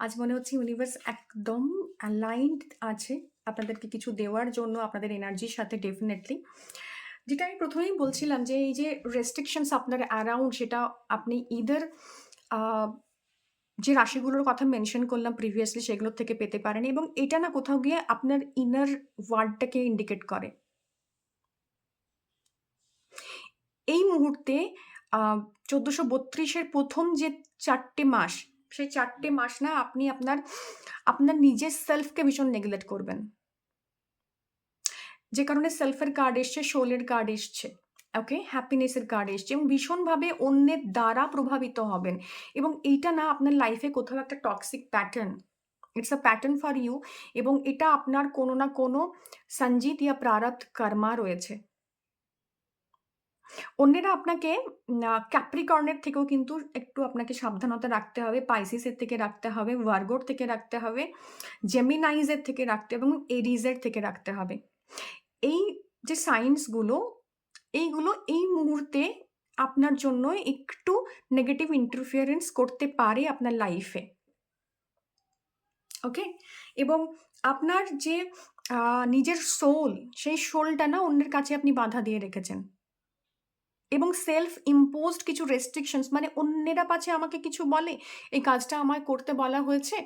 আজ মনে হচ্ছে ইউনিভার্স একদম অ্যালাইনড আছে আপনাদেরকে কিছু দেওয়ার জন্য, আপনাদের এনার্জির সাথে ডেফিনিটলি। যেটা আমি প্রথমেই বলছিলাম যে এই যে রেস্ট্রিকশনস আপনার অ্যারাউন্ড, সেটা আপনি ইদার যে রাশিগুলোর কথা মেনশন করলাম প্রিভিয়াসলি সেগুলোর থেকে পেতে পারেন, এবং এটা না কোথাও গিয়ে আপনার ইনার ওয়ার্ল্ডটাকে ইন্ডিকেট করে। এই মুহূর্তে ১৪৩২-এর প্রথম যে ৪টে মাস, সেই ৪টে মাস না আপনি আপনার আপনার নিজের সেলফকে ভীষণ নেগলেক্ট করবেন। যে কারণে সেলফের কার্ড এসছে, সোলের কার্ড এসছে, ওকে? হ্যাপিনেসের কার্ড এসছে, এবং ভীষণভাবে অন্যের দ্বারা প্রভাবিত হবেন। এবং এইটা না আপনার লাইফে কোথাও একটা toxic pattern, it's a pattern for you, এবং এটা আপনার কোনো না কোনো সঞ্চিত ইয়া প্রারব্ধ কর্মা রয়েছে। অন্যেরা আপনাকে ক্যাপ্রিকর্নের থেকেও কিন্তু একটু আপনাকে সাবধানতা রাখতে হবে, পাইসিসের থেকে রাখতে হবে, ভার্গোর থেকে রাখতে হবে, জেমিনাইজের থেকে রাখতে হবে, এবং এরিজের থেকে রাখতে হবে। এই যে সাইন্সগুলো, এইগুলো এই মুহূর্তে আপনার জন্য একটু নেগেটিভ ইন্টারফিয়ারেন্স করতে পারে আপনার লাইফে, ওকে? এবং আপনার যে নিজের সোল, সেই সোলটা না অন্যের কাছে আপনি বাধা দিয়ে রেখেছেন, এবং সেলফ ইম্পোজড কিছু রেস্ট্রিকশনস, মানে অন্যেরা পাছে আমাকে কিছু বলে, এই কাজটা আমায় করতে বলা হয়েছে,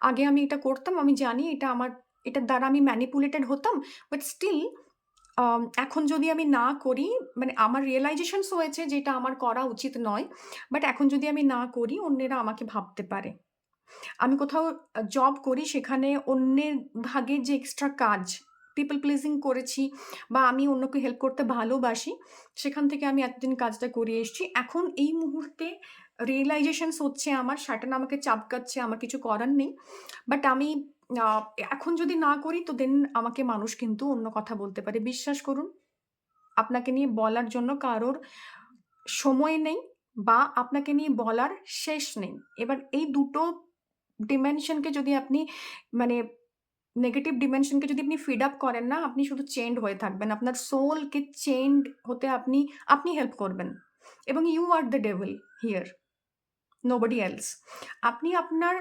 আগে আমি এটা করতাম, আমি জানি এটা আমার, এটার দ্বারা আমি ম্যানিপুলেটেড হতাম, বাট স্টিল এখন যদি আমি না করি, মানে আমার রিয়েলাইজেশনস হয়েছে যে এটা আমার করা উচিত নয়, বাট এখন যদি আমি না করি অন্যেরা আমাকে ভাবতে পারে। আমি কোথাও জব করি, সেখানে অন্যের ভাগের যে এক্সট্রা কাজ, পিপল প্লিজিং করেছি, বা আমি অন্যকে হেল্প করতে ভালোবাসি, সেখান থেকে আমি এতদিন কাজটা করে এসেছি। এখন এই মুহূর্তে রিয়েলাইজেশনস হচ্ছে আমার, সেটা না আমাকে চাপকাচ্ছে, আমার কিছু করার নেই। বাট আমি এখন যদি না করি তো দেন আমাকে মানুষ কিন্তু অন্য কথা বলতে পারে। বিশ্বাস করুন, আপনাকে নিয়ে বলার জন্য কারোর সময় নেই, বা আপনাকে নিয়ে বলার শেষ নেই। এবার এই দুটো ডিমেনশনকে যদি আপনি, মানে নেগেটিভ ডিমেনশনকে যদি আপনি ফিড আপ করেন না, আপনি শুধু চেইনড হয়ে থাকবেন। আপনার সোলকে চেইনড হতে আপনি আপনি হেল্প করবেন, এবং you are the devil here, nobody else. আপনি আপনার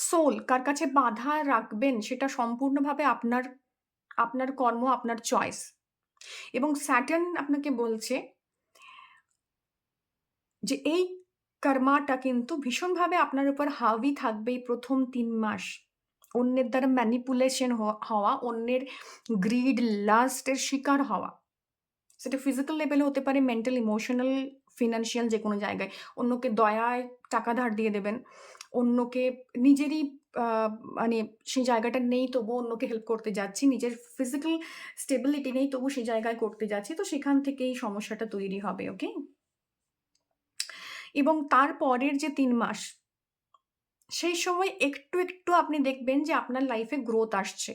সোল কার কাছে বাঁধা রাখবেন সেটা সম্পূর্ণভাবে আপনার, আপনার কর্ম, আপনার চয়েস। এবং স্যাটার্ন আপনাকে বলছে যে এই কর্মাটা কিন্তু ভীষণভাবে আপনার উপর হাবি থাকবে এই প্রথম ৩ মাস। অন্যের দ্বারা ম্যানিপুলেশন হওয়া, অন্যের গ্রিড, লাস্টের শিকার হওয়া। সেটা ফিজিক্যাল লেভেলে হতে পারে, মেন্টাল, ইমোশনাল, ফিন্যান্সিয়াল, যেকোনো জায়গায়। অন্যকে দয়ায় টাকা ধার দিয়ে দেবেন। অন্যকে নিজেরই আ মানে সেই জায়গাটা নেই তবুও অন্যকে হেল্প করতে যাচ্ছি। নিজের ফিজিক্যাল স্টেবিলিটি নেই তবু সেই জায়গায় করতে যাচ্ছি। তো সেখান থেকেই সমস্যাটা তৈরি হবে, ওকে? এবং তারপরের যে ৩ মাস, সেই সময় একটু, একটু আপনি দেখবেন যে আপনার লাইফে গ্রোথ আসছে।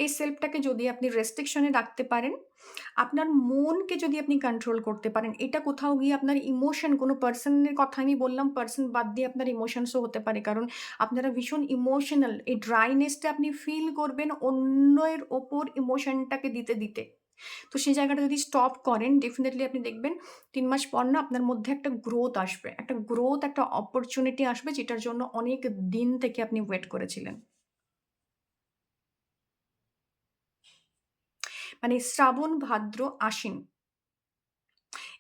এই সেলফটাকে যদি আপনি রেস্ট্রিকশন এ রাখতে পারেন, আপনার মনকে যদি আপনি কন্ট্রোল করতে পারেন, এটা কোথাও গিয়ে আপনার ইমোশন, কোনো পারসনের কথা আমি বললাম, পারসন বাদ দিয়ে আপনার ইমোশনসও হতে পারে। কারণ আপনারা ভীষণ ইমোশনাল। এই ড্রাইনেসটা আপনি ফিল করবেন অন্যের ওপর ইমোশনটাকে দিতে, দিতে। তো সেই জায়গাটা যদি স্টপ করেন, ডেফিনিটলি আপনি দেখবেন ৩ মাস পর না আপনার মধ্যে একটা গ্রোথ আসবে। একটা গ্রোথ, একটা অপরচুনিটি আসবে, যেটার জন্য অনেক দিন থেকে আপনি ওয়েট করেছিলেন। মানে শ্রাবণ, ভাদ্র, আশ্বিন,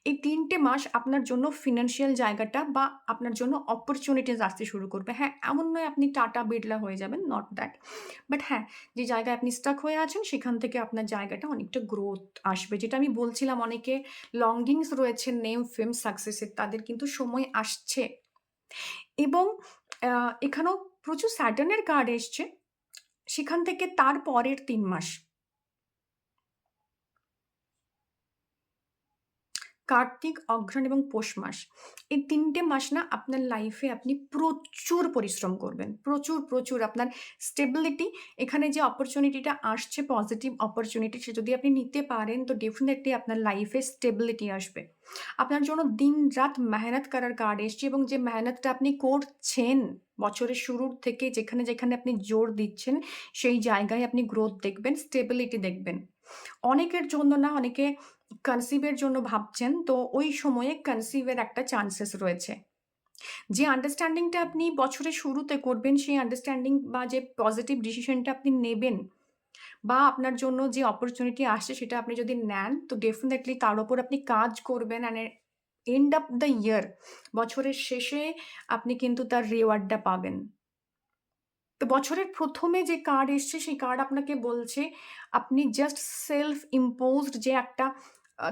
এই ৩ টে মাস আপনার জন্য ফিন্যান্সিয়াল জায়গাটা, বা আপনার জন্য অপরচুনিটিস আসতে শুরু করবে। হ্যাঁ, এমন নয় আপনি টাটা বিড়লা হয়ে যাবেন, নট দ্যাট। বাট হ্যাঁ, যে জায়গায় আপনি স্টাক হয়ে আছেন সেখান থেকে আপনার জায়গাটা অনেকটা গ্রোথ আসবে। যেটা আমি বলছিলাম, অনেকে লঙ্গিংস রয়েছে নেম, ফেম, সাকসেসের, তাদের কিন্তু সময় আসছে। এবং এখানেও প্রচুর স্যাটার্নের কার্ড এসছে। সেখান থেকে তার পরের ৩ মাস, কার্তিক, অঘ্রাণ এবং পৌষ মাস। এই ৩ টে মাস না আপনার লাইফে আপনি প্রচুর পরিশ্রম করবেন। প্রচুর, প্রচুর আপনার স্টেবিলিটি, এখানে যে অপরচুনিটিটা আসছে, পজিটিভ অপরচুনিটি, সে যদি আপনি নিতে পারেন তো ডেফিনিটলি আপনার লাইফে স্টেবিলিটি আসবে। আপনার জন্য দিন-রাত মেহনত করার কার্ড এসছে, এবং যে মেহনতটা আপনি করছেন বছরের শুরুর থেকে, যেখানে, যেখানে আপনি জোর দিচ্ছেন, সেই জায়গায় আপনি গ্রোথ দেখবেন, স্টেবিলিটি দেখবেন। অনেকের জন্য না, অনেকে কনসিভ এর জন্য ভাবছেন, তো ওই সময়ে কনসিভ এর একটা চান্সেস রয়েছে। যে আন্ডারস্ট্যান্ডিংটা আপনি বছরের শুরুতে করবেন, সেই আন্ডারস্ট্যান্ডিং বা যে পজিটিভ ডিসিশনটা আপনি নেবেন, বা আপনার জন্য যে অপরচুনিটি আসছে সেটা আপনি যদি নেন, তো ডেফিনিটলি তার উপর আপনি কাজ করবেন and end of the year, বছরের শেষে আপনি কিন্তু তার রিওয়ার্ডটা পাবেন। তো বছরের ১ম এ যে কার্ড এসছে সেই কার্ড আপনাকে বলছে আপনি জাস্ট সেলফ ইম্পোজড যে একটা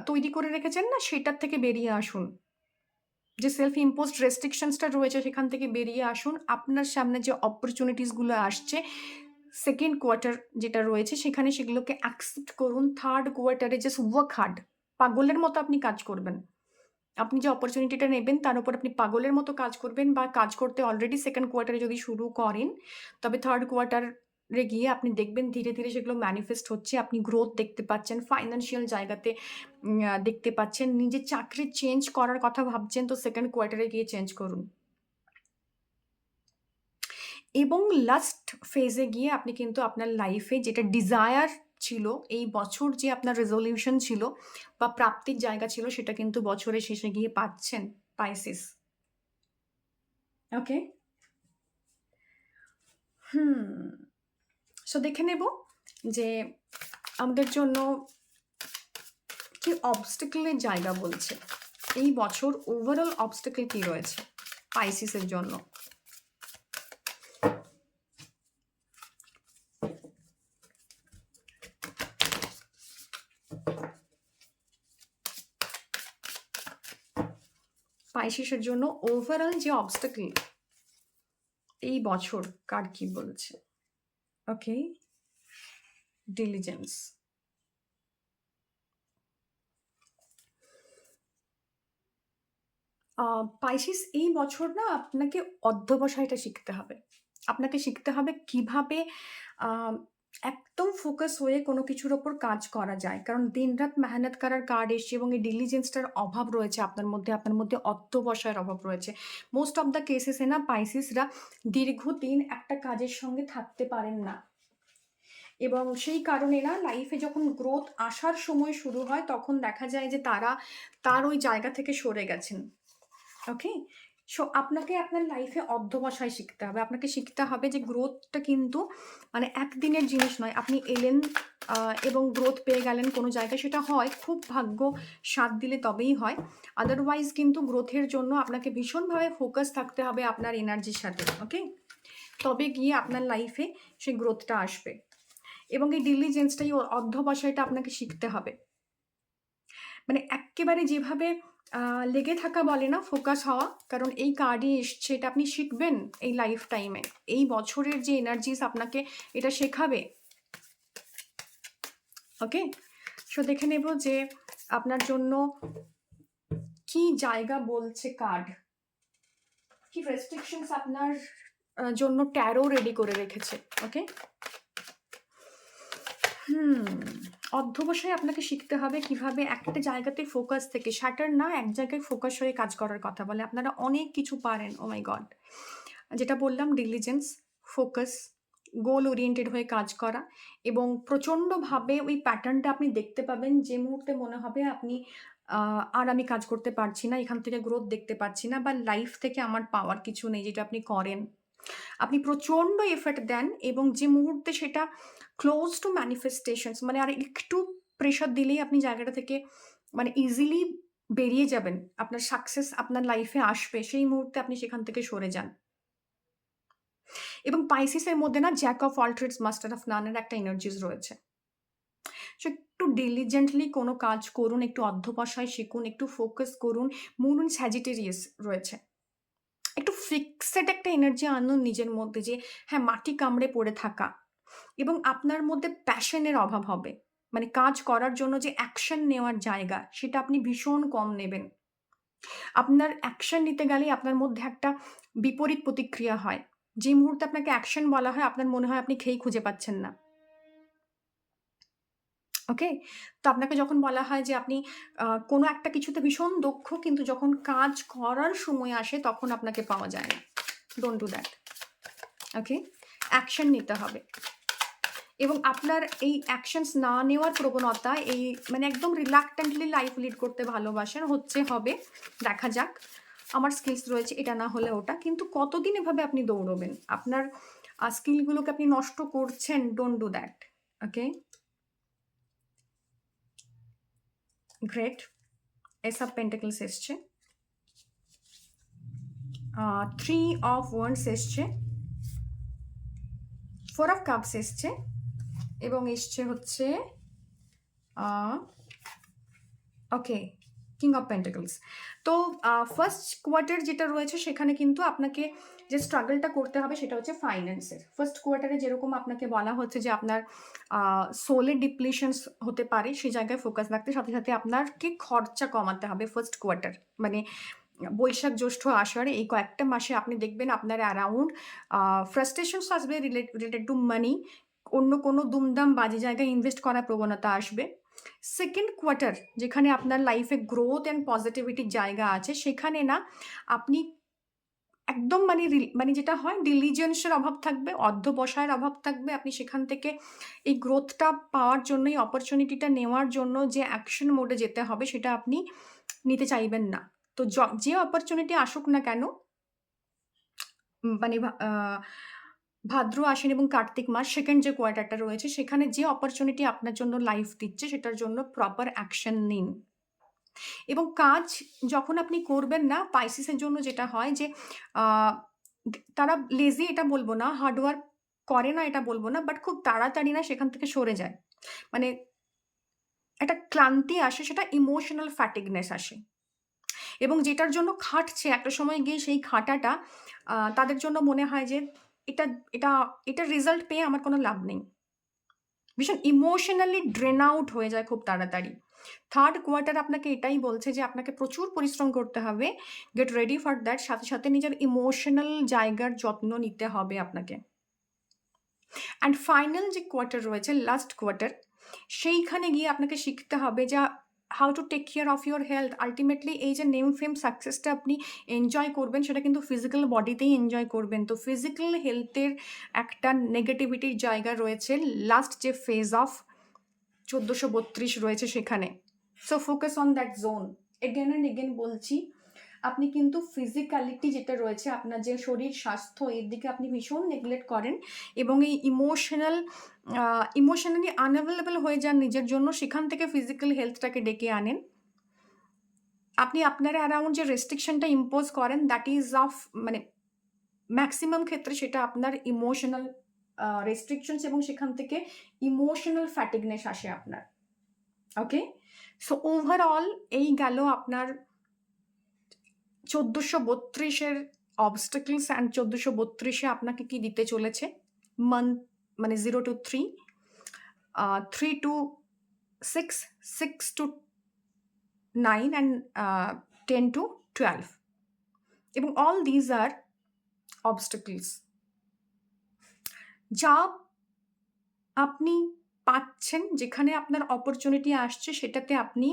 তৈরি করে রেখেছেন না, সেটার থেকে বেরিয়ে আসুন। যে সেলফ ইম্পোজড রেস্ট্রিকশনস টা রয়েছে সেখান থেকে বেরিয়ে আসুন। আপনার সামনে যে অপরচুনিটিস গুলো আসছে, 2nd কোয়ার্টার যেটা রয়েছে সেখানে সেগুলোকে অ্যাকসেপ্ট করুন। 3rd কোয়ার্টারে জাস্ট ওয়ার্ক হার্ড। পাগলের মতো আপনি কাজ করবেন। আপনি যে অপরচুনিটিটা নেবেন তার উপর আপনি পাগলের মতো কাজ করবেন, বা কাজ করতে অলরেডি 2nd কোয়ার্টারে যদি শুরু করেন, তবে 3rd কোয়ার্টারে গিয়ে আপনি দেখবেন ধীরে, ধীরে সেগুলো ম্যানিফেস্ট হচ্ছে। আপনি গ্রোথ দেখতে পাচ্ছেন, ফাইন্যান্সিয়াল জায়গাতে দেখতে পাচ্ছেন। নিজের চাকরি চেঞ্জ করার কথা ভাবছেন, তো 2nd কোয়ার্টারে গিয়ে চেঞ্জ করুন। এবং লাস্ট ফেজে গিয়ে আপনি কিন্তু আপনার লাইফে যেটা ডিজায়ার ছিল, এই বছর যে আপনার রেজোলিউশন ছিল বা প্রাপ্তির জায়গা ছিল, সেটা কিন্তু বছরের শেষে গিয়ে পাচ্ছেন, পাইসিস। ওকে? সো দেখে নেব যে আমাদের জন্য কি অবস্টাকলের জায়গা বলছে। এই বছর ওভারঅল অবস্টাকল কি রয়েছে পাইসিসের জন্য। পাইসিসের জন্য ওভারঅল যে অবস্টাকল এই বছর কার কি বলছে। ওকে, ডিলিজেন্স। পাইসিস এই বছর না আপনাকে অধ্যবসায়টা শিখতে হবে। আপনাকে শিখতে হবে কিভাবে আ একদম ফোকাস হয়ে কোনো কিছুর ওপর কাজ করা যায়। কারণ দিনরাত মেহনত করার কার্ড এসছে এবং এই ডিলিজেন্সটার অভাব রয়েছে আপনার মধ্যে অধ্যবসায়ের অভাব রয়েছে। মোস্ট অফ দ্য কেসেস এ না পাইসিসরা দীর্ঘদিন একটা কাজের সঙ্গে থাকতে পারেন না। এবং সেই কারণে না লাইফে যখন গ্রোথ আসার সময় শুরু হয়, তখন দেখা যায় যে তারা তার ওই জায়গা থেকে সরে গেছেন। ওকে? সো আপনাকে আপনার লাইফে অধ্যবসায় শিখতে হবে। আপনাকে শিখতে হবে যে গ্রোথটা কিন্তু মানে একদিনের জিনিস নয়। আপনি এলেন এবং গ্রোথ পেয়ে গেলেন কোনো জায়গায়, সেটা হয় খুব ভাগ্য সাথ দিলে তবেই হয়। আদারওয়াইজ কিন্তু গ্রোথের জন্য আপনাকে ভীষণভাবে ফোকাস থাকতে হবে আপনার এনার্জির সাথে। ওকে? তবে গিয়ে আপনার লাইফে সেই গ্রোথটা আসবে। এবং এই ডিলিজেন্সটাই অধ্যবসায়টা আপনাকে শিখতে হবে। মানে এক্কেবারে যেভাবে লেগে থাকা বলে না, ফোকাস হওয়া। কারণ এই কার্ডই এসছে, এটা আপনি শিখবেন এই লাইফ টাইমে। এই বছরের যে এনার্জিস আপনাকে এটা শেখাবে। ওকে? সো দেখে নেব যে আপনার জন্য কি জায়গা বলছে কার্ড। কি রেস্ট্রিকশনস আপনার জন্য ট্যারো রেডি করে রেখেছে। ওকে? অধ্যবসায় আপনাকে শিখতে হবে কিভাবে একটা জায়গাতে ফোকাস থেকে, শ্যাটার না, এক জায়গায় ফোকাস হয়ে কাজ করার কথা বলে। আপনারা অনেক কিছু পারেন। ও মাই গড! যেটা বললাম, ডিলিজেন্স, ফোকাস, গোল ওরিয়েন্টেড হয়ে কাজ করা এবং প্রচণ্ডভাবে ওই প্যাটার্নটা আপনি দেখতে পাবেন যে মুহূর্তে মনে হবে আপনি আর আমি কাজ করতে পারছি না, এখান থেকে গ্রোথ দেখতে পাচ্ছি না, বা লাইফ থেকে আমার পাওয়ার কিছু নেই, যেটা আপনি করেন। আপনি প্রচণ্ড এফর্ট দেন এবং যে মুহূর্তে সেটা ক্লোজ টু ম্যানিফেস্টেশনস, মানে আর একটু প্রেশার দিলেই আপনি জায়গাটা থেকে মানে ইজিলি বেরিয়ে যাবেন। আপনার সাকসেস আপনার লাইফে আসবে, সেই মুহূর্তে আপনি সেখান থেকে সরে যান। এবং পাইসিসের মধ্যে না jack of all trades master of none এর একটা এনার্জিস রয়েছে। সো একটু ডিলিজেন্টলি কোনো কাজ করুন, একটু অধ্যবসায় শিখুন, একটু ফোকাস করুন। মুন ইন স্যাজিটেরিয়াস রয়েছে। একটু ফিক্সড একটা এনার্জি আনুন নিজের মধ্যে যে হ্যাঁ, মাটি কামড়ে পড়ে থাকা। এবং আপনার মধ্যে প্যাশনের অভাব হবে। মানে কাজ করার জন্য যে অ্যাকশন নেওয়ার জায়গা, সেটা আপনি ভীষণ কম নেবেন। আপনার অ্যাকশন নিতে গেলেই আপনার মধ্যে একটা বিপরীত প্রতিক্রিয়া হয়। যে মুহূর্তে আপনাকে অ্যাকশন বলা হয়, আপনার মনে হয় আপনি খেই খুঁজে পাচ্ছেন না। ওকে? তো আপনাকে যখন বলা হয় যে আপনি কোনো একটা কিছুতে ভীষণ দক্ষ, কিন্তু যখন কাজ করার সময় আসে তখন আপনাকে পাওয়া যায় না। Don't do that. Okay? Action নিতে হবে। এবং আপনার এই অ্যাকশনস না নেওয়ার প্রবণতা, এই মানে একদম রিলাক্টেন্টলি লাইফ লিড করতে ভালোবাসেন, হবে। দেখা যাক। আমার স্কিলস রয়েছে, এটা না হলে ওটা। কিন্তু কতদিন এভাবে আপনি দৌড়বেন? আপনার স্কিলগুলোকে আপনি নষ্ট করছেন। Don't do that. Okay, great. S of pentacles এসছে, 3 অফ ওয়ান্ডস এসছে, 4 অফ কাপস এসছে, এবং এসছে হচ্ছে ওকে কিং অফ পেন্টাকলস। তো ফার্স্ট কোয়ার্টার যেটা রয়েছে সেখানে কিন্তু আপনাকে যে স্ট্রাগলটা করতে হবে সেটা হচ্ছে ফাইন্যান্সের। ফার্স্ট কোয়ার্টারে যেরকম আপনাকে বলা হচ্ছে যে আপনার সোলের ডিপ্লিশনস হতে পারে, সেই জায়গায় ফোকাস রাখতে, সাথে সাথে আপনাকে খরচা কমাতে হবে ফার্স্ট কোয়ার্টার, মানে বৈশাখ জ্যৈষ্ঠ আষাঢ় এই কয়েকটা মাসে আপনি দেখবেন আপনার অ্যারাউন্ড ফ্রাস্ট্রেশনস আসবে রিলেটেড টু মানি, অন্য কোনো দুমদাম বাজে জায়গায় ইনভেস্ট করার প্রবণতা আসবে। সেকেন্ড কোয়ার্টার যেখানে আপনার লাইফে গ্রোথ অ্যান্ড পজিটিভিটির জায়গা আছে, সেখানে না আপনি একদম মানে যেটা হয় ডিলিজেন্সের অভাব থাকবে, অধ্যবসায়ের অভাব থাকবে। আপনি সেখান থেকে এই গ্রোথটা পাওয়ার জন্য, এই অপরচুনিটিটা নেওয়ার জন্য যে অ্যাকশন মোডে যেতে হবে সেটা আপনি নিতে চাইবেন না। তো যে অপরচুনিটি আসুক না কেন, মানে ভাদ্র আশ্বিন এবং কার্তিক মাস সেকেন্ড যে কোয়ার্টারটা রয়েছে সেখানে যে অপরচুনিটি আপনার জন্য লাইফ দিচ্ছে সেটার জন্য প্রপার অ্যাকশন নিন। এবং কাজ যখন আপনি করবেন না, পাইসিসের জন্য যেটা হয় যে তারা লেজি এটা বলবো না, হার্ডওয়ার্ক করে না এটা বলবো না, বাট খুব তাড়াতাড়ি না সেখান থেকে সরে যায়। মানে একটা ক্লান্তি আসে, সেটা ইমোশনাল ফ্যাটিগনেস আসে, এবং যেটার জন্য খাটছে একটা সময় গিয়ে সেই খাটাটা তাদের জন্য মনে হয় যে এটা এটা এটার রেজাল্ট পেয়ে আমার কোনো লাভ নেই। ভীষণ ইমোশনালি ড্রেন আউট হয়ে যায় খুব তাড়াতাড়ি। থার্ড কোয়ার্টার আপনাকে এটাই বলছে যে আপনাকে প্রচুর পরিশ্রম করতে হবে, গেট রেডি ফর দ্যাট। সাথে সাথে নিজের ইমোশনাল জায়গার যত্ন নিতে হবে আপনাকে। অ্যান্ড ফাইনাল যে কোয়ার্টার রয়েছে, লাস্ট কোয়ার্টার, সেইখানে গিয়ে আপনাকে শিখতে হবে যে how to take care of your health. Ultimately এই যে নেম ফেম সাকসেসটা আপনি এনজয় করবেন সেটা কিন্তু ফিজিক্যাল বডিতেই এনজয় করবেন। তো ফিজিক্যাল হেলথের একটা নেগেটিভিটির জায়গা রয়েছে লাস্ট যে ফেজ অফ 1432 রয়েছে সেখানে। So focus on that zone. Again and again বলছি, আপনি কিন্তু ফিজিক্যালিটি যেটা রয়েছে আপনার যে শরীর স্বাস্থ্য, এর দিকে আপনি ভীষণ নেগলেক্ট করেন, এবং এই ইমোশনালি আনঅ্যাভেলেবল হয়ে যান নিজের জন্য, সেখান থেকে ফিজিক্যাল হেলথটাকে ডেকে আনেন। আপনি আপনার অ্যারাউন্ড যে রেস্ট্রিকশনটা ইম্পোজ করেন, দ্যাট ইজ অফ মানে ম্যাক্সিমাম ক্ষেত্রে সেটা আপনার ইমোশনাল রেস্ট্রিকশনস, এবং সেখান থেকে ইমোশনাল ফ্যাটিগনেস আসে আপনার। ওকে, সো ওভারঅল এই গেল আপনার 1432-এর অবস্টাকলস, অ্যান্ড 1432-এ আপনাকে কি দিতে চলেছে মান্থ, মানে 0 to 3, 3 to 6, 6 to 9, and 10 to 12, এবং অল দিজ আর অবস্টাকলস। যা আপনি পাচ্ছেন, যেখানে আপনার অপরচুনিটি আসছে, সেটাতে আপনি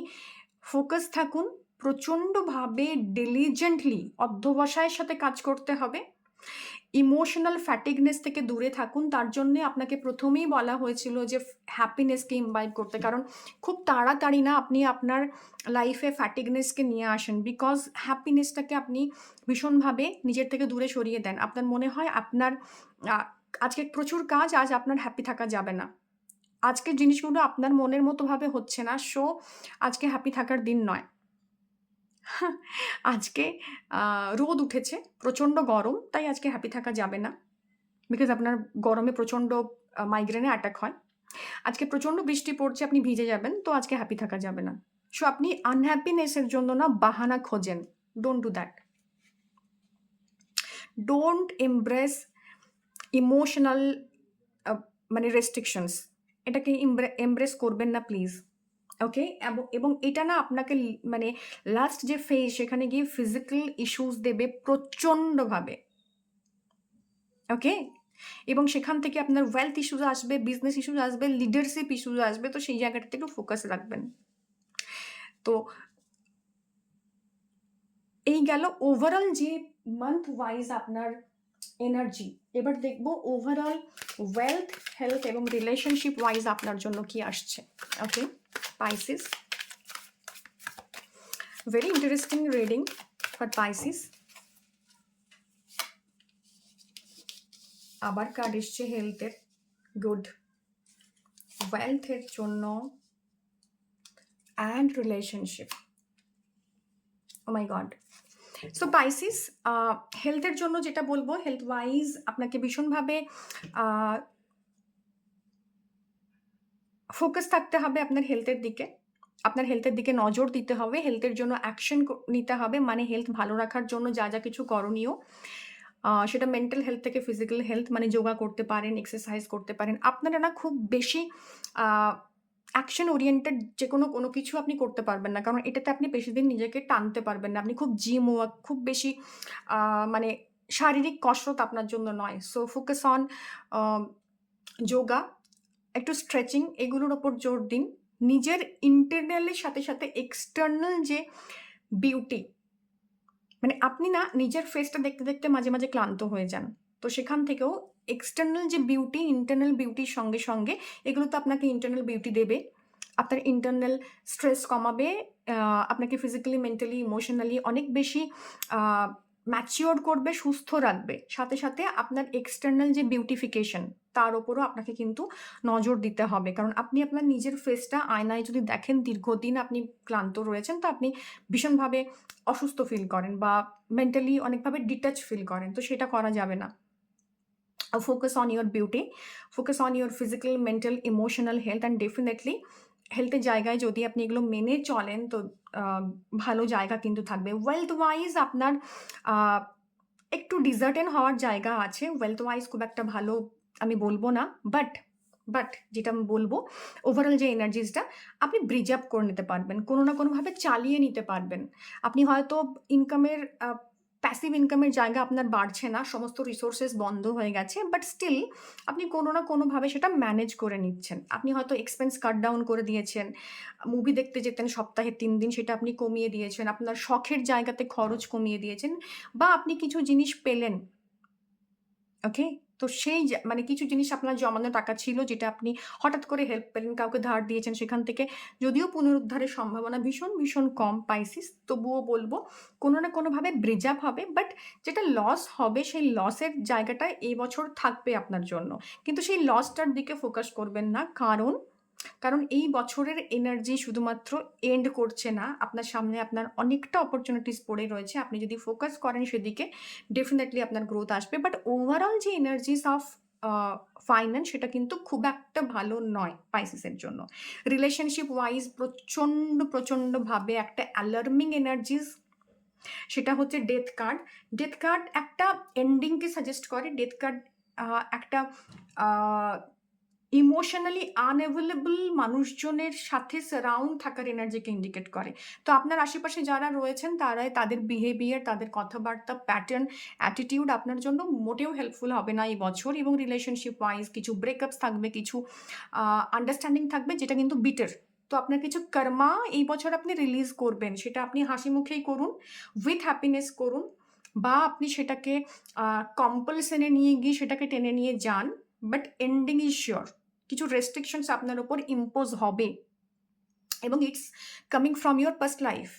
ফোকাস থাকুন, প্রচণ্ডভাবে ডিলিজেন্টলি অধ্যবসায়ের সাথে কাজ করতে হবে। ইমোশনাল ফ্যাটিগনেস থেকে দূরে থাকুন। তার জন্যে আপনাকে প্রথমেই বলা হয়েছিল যে হ্যাপিনেসকে ইমবাইব করতে, কারণ খুব তাড়াতাড়ি না আপনি আপনার লাইফে ফ্যাটিগনেসকে নিয়ে আসেন, বিকজ হ্যাপিনেসটাকে আপনি ভীষণভাবে নিজের থেকে দূরে সরিয়ে দেন। আপনার মনে হয় আপনার আজকে প্রচুর কাজ, আজ আপনার হ্যাপি থাকা যাবে না, আজকের জিনিসগুলো আপনার মনের মতোভাবে হচ্ছে না, সো আজকে হ্যাপি থাকার দিন নয়। আজকে রোদ উঠেছে, প্রচণ্ড গরম, তাই আজকে হ্যাপি থাকা যাবে না, বিকজ আপনার গরমে প্রচণ্ড মাইগ্রেনে অ্যাটাক হয়। আজকে প্রচণ্ড বৃষ্টি পড়ছে, আপনি ভিজে যাবেন, তো আজকে হ্যাপি থাকা যাবে না। সো আপনি আনহ্যাপিনেসের জন্য না বাহানা খোঁজেন, don't do that. Don't embrace emotional মানে রেস্ট্রিকশনস, এটাকে এমব্রেস করবেন না প্লিজ। ওকে, এবং এটা না আপনাকে মানে লাস্ট যে ফেজ সেখানে গিয়ে ফিজিক্যাল ইস্যুস দেবে প্রচণ্ডভাবে। ওকে, এবং সেখান থেকে আপনার ওয়েলথ ইস্যুস আসবে, বিজনেস ইস্যুস আসবে, লিডারশিপ ইস্যুস আসবে, তো সেই জায়গাটাতে একটু ফোকাস রাখবেন। তো এই গেল ওভারঅল যে মান্থ ওয়াইজ আপনার এনার্জি। এবার দেখবো ওভারঅল ওয়েলথ, হেলথ এবং রিলেশনশিপ ওয়াইজ আপনার জন্য কি আসছে। Okay, Pisces, very interesting reading for Pisces. আবার কার্ড এসছে হেলথের, গুড, ওয়েলথের জন্য and relationship. Oh my god. So Pisces, হেলথের জন্য যেটা বলবো, হেলথ ওয়াইজ আপনাকে ভীষণভাবে ফোকাস থাকতে হবে আপনার হেলথের দিকে। আপনার হেলথের দিকে নজর দিতে হবে। হেলথের জন্য অ্যাকশন নিতে হবে। মানে হেলথ ভালো রাখার জন্য যা, যা কিছু করণীয়, সেটা মেন্টাল হেলথ থেকে ফিজিক্যাল হেলথ, মানে যোগা করতে পারেন, এক্সারসাইজ করতে পারেন। আপনারা না খুব বেশি আ অ্যাকশন ওরিয়েন্টেড কোনো কিছু আপনি করতে পারবেন না। কারণ এটাতে আপনি বেশিদিন নিজেকে টানতে পারবেন না। আপনি খুব জিম ওয়ার্ক, খুব বেশি আ মানে শারীরিক কসরত আপনার জন্য নয়। So focus on a yoga, একটু স্ট্রেচিং, এগুলোর উপর জোর দিন। নিজের ইন্টারনালের সাথে, সাথে এক্সটার্নাল যে বিউটি, মানে আপনি না নিজের ফেসটা দেখতে, দেখতে মাঝে, মাঝে ক্লান্ত হয়ে যান। তো সেখান থেকেও এক্সটার্নাল যে বিউটি, ইন্টারনাল বিউটির সঙ্গে, সঙ্গে এগুলো তো আপনাকে ইন্টারনাল বিউটি দেবে। আপনার ইন্টারনাল স্ট্রেস কমাবে, আ আপনাকে ফিজিক্যালি, মেন্টালি, ইমোশনালি অনেক বেশি আ ম্যাচিউর করবে, সুস্থ রাখবে। সাথে, সাথে আপনার এক্সটার্নাল যে বিউটিফিকেশন, তার উপরও আপনাকে কিন্তু নজর দিতে হবে। কারণ আপনি আপনার নিজের ফেসটা আয়নায় যদি দেখেন, দীর্ঘদিন আপনি ক্লান্ত রয়েছেন, তো আপনি ভীষণভাবে অসুস্থ ফিল করেন বা মেন্টালি অনেকভাবে ডিটাচ ফিল করেন। তো সেটা করা যাবে না। Focus on your beauty, focus on your physical, mental, emotional health, and definitely হেলথের জায়গায় যদি আপনি এগুলো মেনে চলেন, তো ভালো জায়গা কিন্তু থাকবে। ওয়েলথ ওয়াইজ আপনার আ একটু ডিসার্টেন হওয়ার জায়গা আছে। ওয়েলথ ওয়াইজ খুব একটা ভালো আমি বলব না। বাট যেটা আমি বলব, ওভারঅল যে এনার্জিসটা আপনি ব্রিজ আপ করে নিতে পারবেন। কোনো না কোনোভাবে চালিয়ে নিতে পারবেন। আপনি হয়তো ইনকামের প্যাসিভ ইনকামের জায়গা আপনার বাড়ছে না। সমস্ত রিসোর্সেস বন্ধ হয়ে গেছে। বাট স্টিল আপনি কোনো না কোনোভাবে সেটা ম্যানেজ করে নিচ্ছেন। আপনি হয়তো এক্সপেন্স কাট ডাউন করে দিয়েছেন। মুভি দেখতে যেতেন সপ্তাহে ৩ দিন, সেটা আপনি কমিয়ে দিয়েছেন। আপনার শখের জায়গাতে খরচ কমিয়ে দিয়েছেন। বা আপনি কিছু জিনিস পেলেন, ওকে? তো সেই মানে কিছু জিনিস আপনার জমানো টাকা ছিল, যেটা আপনি হঠাৎ করে হেল্প পেলেন, কাউকে ধার দিয়েছেন, সেখান থেকে যদিও পুনরুদ্ধারের সম্ভাবনা ভীষণ, ভীষণ কম পাইসিস, তবুও বলবো কোনো না কোনোভাবে ব্রিজ আপ হবে। বাট যেটা লস হবে, সেই লসের জায়গাটা এই বছর থাকবে আপনার জন্য। কিন্তু সেই লসটার দিকে ফোকাস করবেন না। কারণ এই বছরের এনার্জি শুধুমাত্র এন্ড করছে না। আপনার সামনে আপনার অনেকটা অপরচুনিটিস পড়ে রয়েছে। আপনি যদি ফোকাস করেন সেদিকে, ডেফিনিটলি আপনার গ্রোথ আসবে। বাট ওভারঅল যে এনার্জিস অফ ফাইন্যান্স, সেটা কিন্তু খুব একটা ভালো নয় পাইসিসের জন্য। রিলেশনশিপ ওয়াইজ প্রচণ্ডভাবে একটা অ্যালার্মিং এনার্জিস, সেটা হচ্ছে ডেথ কার্ড। ডেথ কার্ড একটা এন্ডিংকে সাজেস্ট করে। ডেথ কার্ড একটা আ ইমোশনালি আনএভেলেবল মানুষজনের সাথে সারাউন্ড থাকার এনার্জিকে ইন্ডিকেট করে। তো আপনার আশেপাশে যারা রয়েছেন, তাদের বিহেভিয়ার, তাদের কথাবার্তা, প্যাটার্ন, অ্যাটিটিউড আপনার জন্য মোটেও হেল্পফুল হবে না এই বছর। এবং রিলেশনশিপ ওয়াইজ কিছু ব্রেকআপস থাকবে, কিছু আন্ডারস্ট্যান্ডিং থাকবে, যেটা কিন্তু বিটার। তো আপনার কিছু কর্মা এই বছর আপনি রিলিজ করবেন। সেটা আপনি হাসি মুখেই করুন, উইথ হ্যাপিনেস করুন, বা আপনি সেটাকে কম্পালশনে নিয়ে গিয়ে সেটাকে টেনে নিয়ে যান। But ending is sure. কিছু রেস্ট্রিকশনস আপনার উপর ইম্পোজ হবে, এবং it's coming from your past life.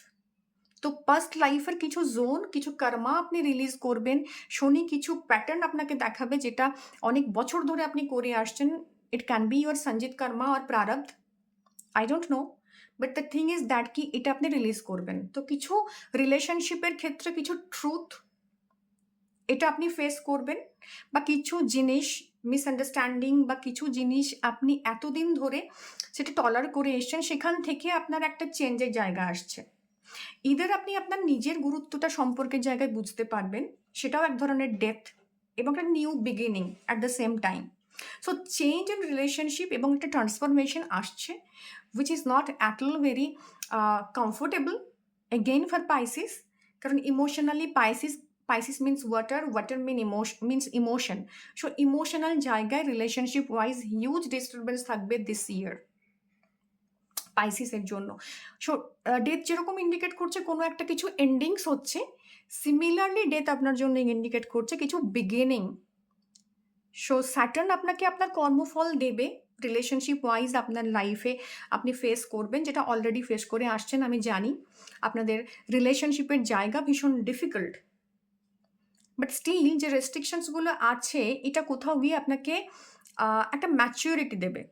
তো পাস্ট লাইফের কিছু জোন, কিছু কর্মা আপনি রিলিজ করবেন। শনি কিছু প্যাটার্ন আপনাকে দেখাবে, যেটা অনেক বছর ধরে আপনি করে আসছেন। It can be your sanchit karma or prarabdha, I don't know. But the thing is that কি এটা আপনি রিলিজ করবেন। তো কিছু রিলেশনশিপের ক্ষেত্রে কিছু ট্রুথ, এটা আপনি ফেস করবেন। বা কিছু জিনিস মিসআন্ডারস্ট্যান্ডিং, বা কিছু জিনিস আপনি এতদিন ধরে সেটা টলার করে এসছেন, সেখান থেকে আপনার একটা চেঞ্জের জায়গা আসছে। ইদার আপনি আপনার নিজের গুরুত্বটা সম্পর্কের জায়গায় বুঝতে পারবেন, সেটাও এক ধরনের ডেথ, এবং একটা new beginning at the same time. So change in relationship এবং একটা ট্রান্সফরমেশন আসছে, which is not at all very comfortable again for Pisces. কারণ emotionally Pisces means water means emotion. So emotional জায়গায় রিলেশনশিপ ওয়াইজ হিউজ ডিস্টারবেন্স থাকবে this year পাইসিসের জন্য। So death যেরকম indicate করছে কোনো একটা কিছু এন্ডিংস হচ্ছে, সিমিলারলি ডেথ আপনার জন্য ইন্ডিকেট করছে কিছু বিগিনিং। সো স্যাটার্ন আপনাকে আপনার কর্মফল দেবে। রিলেশনশিপ ওয়াইজ আপনার লাইফে আপনি ফেস করবেন, যেটা অলরেডি ফেস করে আসছেন আমি জানি। আপনাদের রিলেশনশিপের জায়গা ভীষণ ডিফিকাল্ট। বাট স্টিল যে রেস্ট্রিকশনসগুলো আছে, এটা কোথাও গিয়ে আপনাকে একটা ম্যাচিউরিটি দেবে।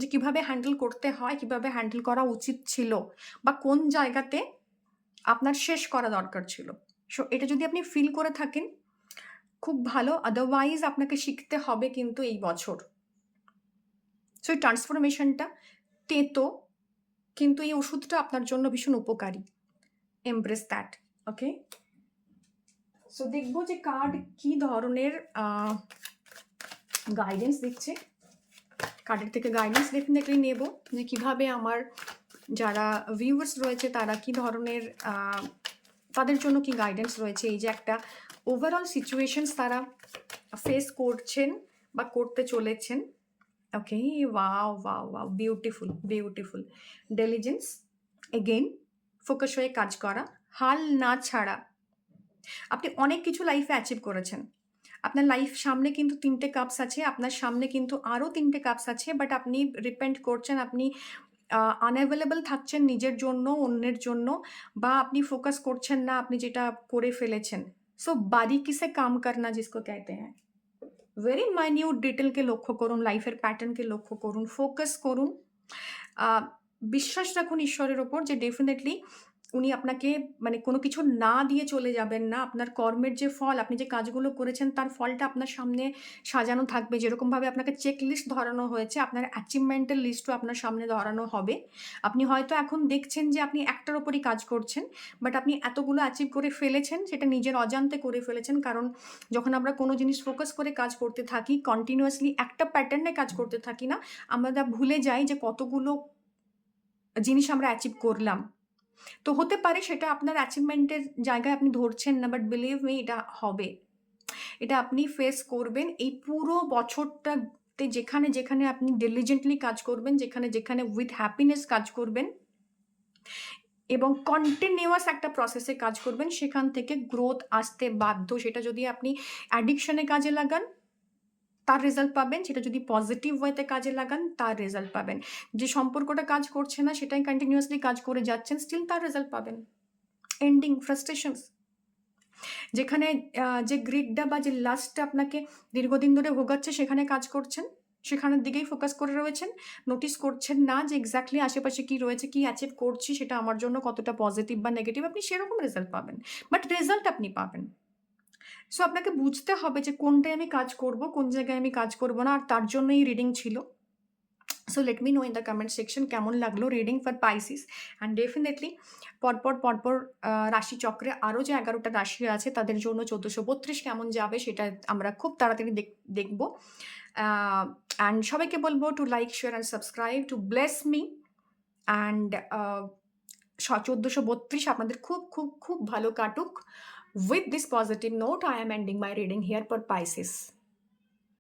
যে কিভাবে হ্যান্ডেল করতে হয়, কিভাবে হ্যান্ডেল করা উচিত ছিল, বা কোন জায়গাতে আপনার শেষ করা দরকার ছিল। সো এটা যদি আপনি ফিল করে থাকেন, খুব ভালো। আদারওয়াইজ আপনাকে শিখতে হবে কিন্তু এই বছর। সো এই ট্রান্সফরমেশনটা তেতো, কিন্তু এই ওষুধটা আপনার জন্য ভীষণ উপকারী। Embrace that. ওকে, সো দেখবো যে কার্ড কি ধরনের গাইডেন্স দিচ্ছে। কার্ডের থেকে গাইডেন্স ডেফিনেটলি নেব, যে কিভাবে আমার যারা ভিউয়ার্স রয়েছে তারা কি ধরনের তাদের জন্য কি গাইডেন্স রয়েছে, এই যে একটা ওভারঅল সিচুয়েশনস তারা ফেস করছেন বা করতে চলেছেন। Okay, wow wow wow, beautiful beautiful. Diligence, again focus হয়ে কাজ করা, হাল না ছাড়া। আপনি অনেক কিছু লাইফে অ্যাচিভ করেছেন। আপনার লাইফ সামনে কিন্তু 3টে কাপস আছে, আপনার সামনে কিন্তু আরও 3টে কাপস আছে, বাট আপনি রিপেন্ট করছেন, আপনি আনঅ্যাভেলেবল থাকছেন নিজের জন্য, অন্যের জন্য, বা আপনি ফোকাস করছেন না আপনি যেটা করে ফেলেছেন। সো বারিকি সে কাম করনা জিসকো कहते हैं, ভেরি মাইনিউট ডিটেলকে লক্ষ্য করুন, লাইফের প্যাটার্নকে লক্ষ্য করুন, ফোকাস করুন, বিশ্বাস রাখুন ঈশ্বরের ওপর যে ডেফিনেটলি উনি আপনাকে মানে কোনো কিছু না দিয়ে চলে যাবেন না। আপনার কর্মের যে ফল, আপনি যে কাজগুলো করেছেন তার ফলটা আপনার সামনে সাজানো থাকবে। যেরকমভাবে আপনাকে চেক লিস্ট ধরানো হয়েছে, আপনার অ্যাচিভমেন্টের লিস্টও আপনার সামনে ধরানো হবে। আপনি হয়তো এখন দেখছেন যে আপনি একটার ওপরই কাজ করছেন, বাট আপনি এতগুলো অ্যাচিভ করে ফেলেছেন, সেটা নিজের অজান্তে করে ফেলেছেন। কারণ যখন আমরা কোনো জিনিস ফোকাস করে কাজ করতে থাকি, কন্টিনিউয়াসলি একটা প্যাটার্নে কাজ করতে থাকি না, আমরা ভুলে যাই যে কতগুলো জিনিস আমরা অ্যাচিভ করলাম। তো হতে পারে সেটা আপনার অ্যাচিভমেন্টের জায়গায় আপনি ধরছেন না, বাট বিলিভ মি এটা হবে। এটা আপনি ফেস করবেন এই পুরো বছরটাতে, যেখানে যেখানে আপনি ডিলিজেন্টলি কাজ করবেন, যেখানে যেখানে উইথ হ্যাপিনেস কাজ করবেন এবং কন্টিনিউয়াস একটা প্রসেসে কাজ করবেন, সেখান থেকে গ্রোথ আসতে বাধ্য। সেটা যদি আপনি অ্যাডিকশনে কাজে লাগান তার রেজাল্ট পাবেন, সেটা যদি পজিটিভ ওয়েতে কাজে লাগান তার রেজাল্ট পাবেন। যে সম্পর্কটা কাজ করছে না সেটাই কন্টিনিউয়াসলি কাজ করে যাচ্ছেন, স্টিল তার রেজাল্ট পাবেন। এন্ডিং ফ্রাস্ট্রেশনস, যেখানে যে গ্রিডটা বা যে লাস্টটা আপনাকে দীর্ঘদিন ধরে ভোগাচ্ছে, সেখানে কাজ করছেন, সেখানের দিকেই ফোকাস করে রয়েছেন, নোটিস করছেন না যে এক্স্যাক্টলি আশেপাশে কি রয়েছে, কি অ্যাচিভ করছি, সেটা আমার জন্য কতটা পজিটিভ বা নেগেটিভ। আপনি সেরকম রেজাল্ট পাবেন, বাট রেজাল্ট আপনি পাবেন। সো আপনাকে বুঝতে হবে যে কোনটায় আমি কাজ করব, কোন জায়গায় আমি কাজ করব না, আর তার জন্য এই রিডিং ছিল। So let me no in the comment section কেমন লাগলো reading for Pisces. And definitely পরপর রাশিচক্রে আরও যে 11টা রাশি আছে তাদের জন্য 1432 কেমন যাবে সেটা আমরা খুব তাড়াতাড়ি দেখব। অ্যান্ড সবাইকে বলবো to like, share and subscribe to bless me. And 1432 আপনাদের খুব খুব খুব ভালো কাটুক। With this positive note, I am ending my reading here for Pisces.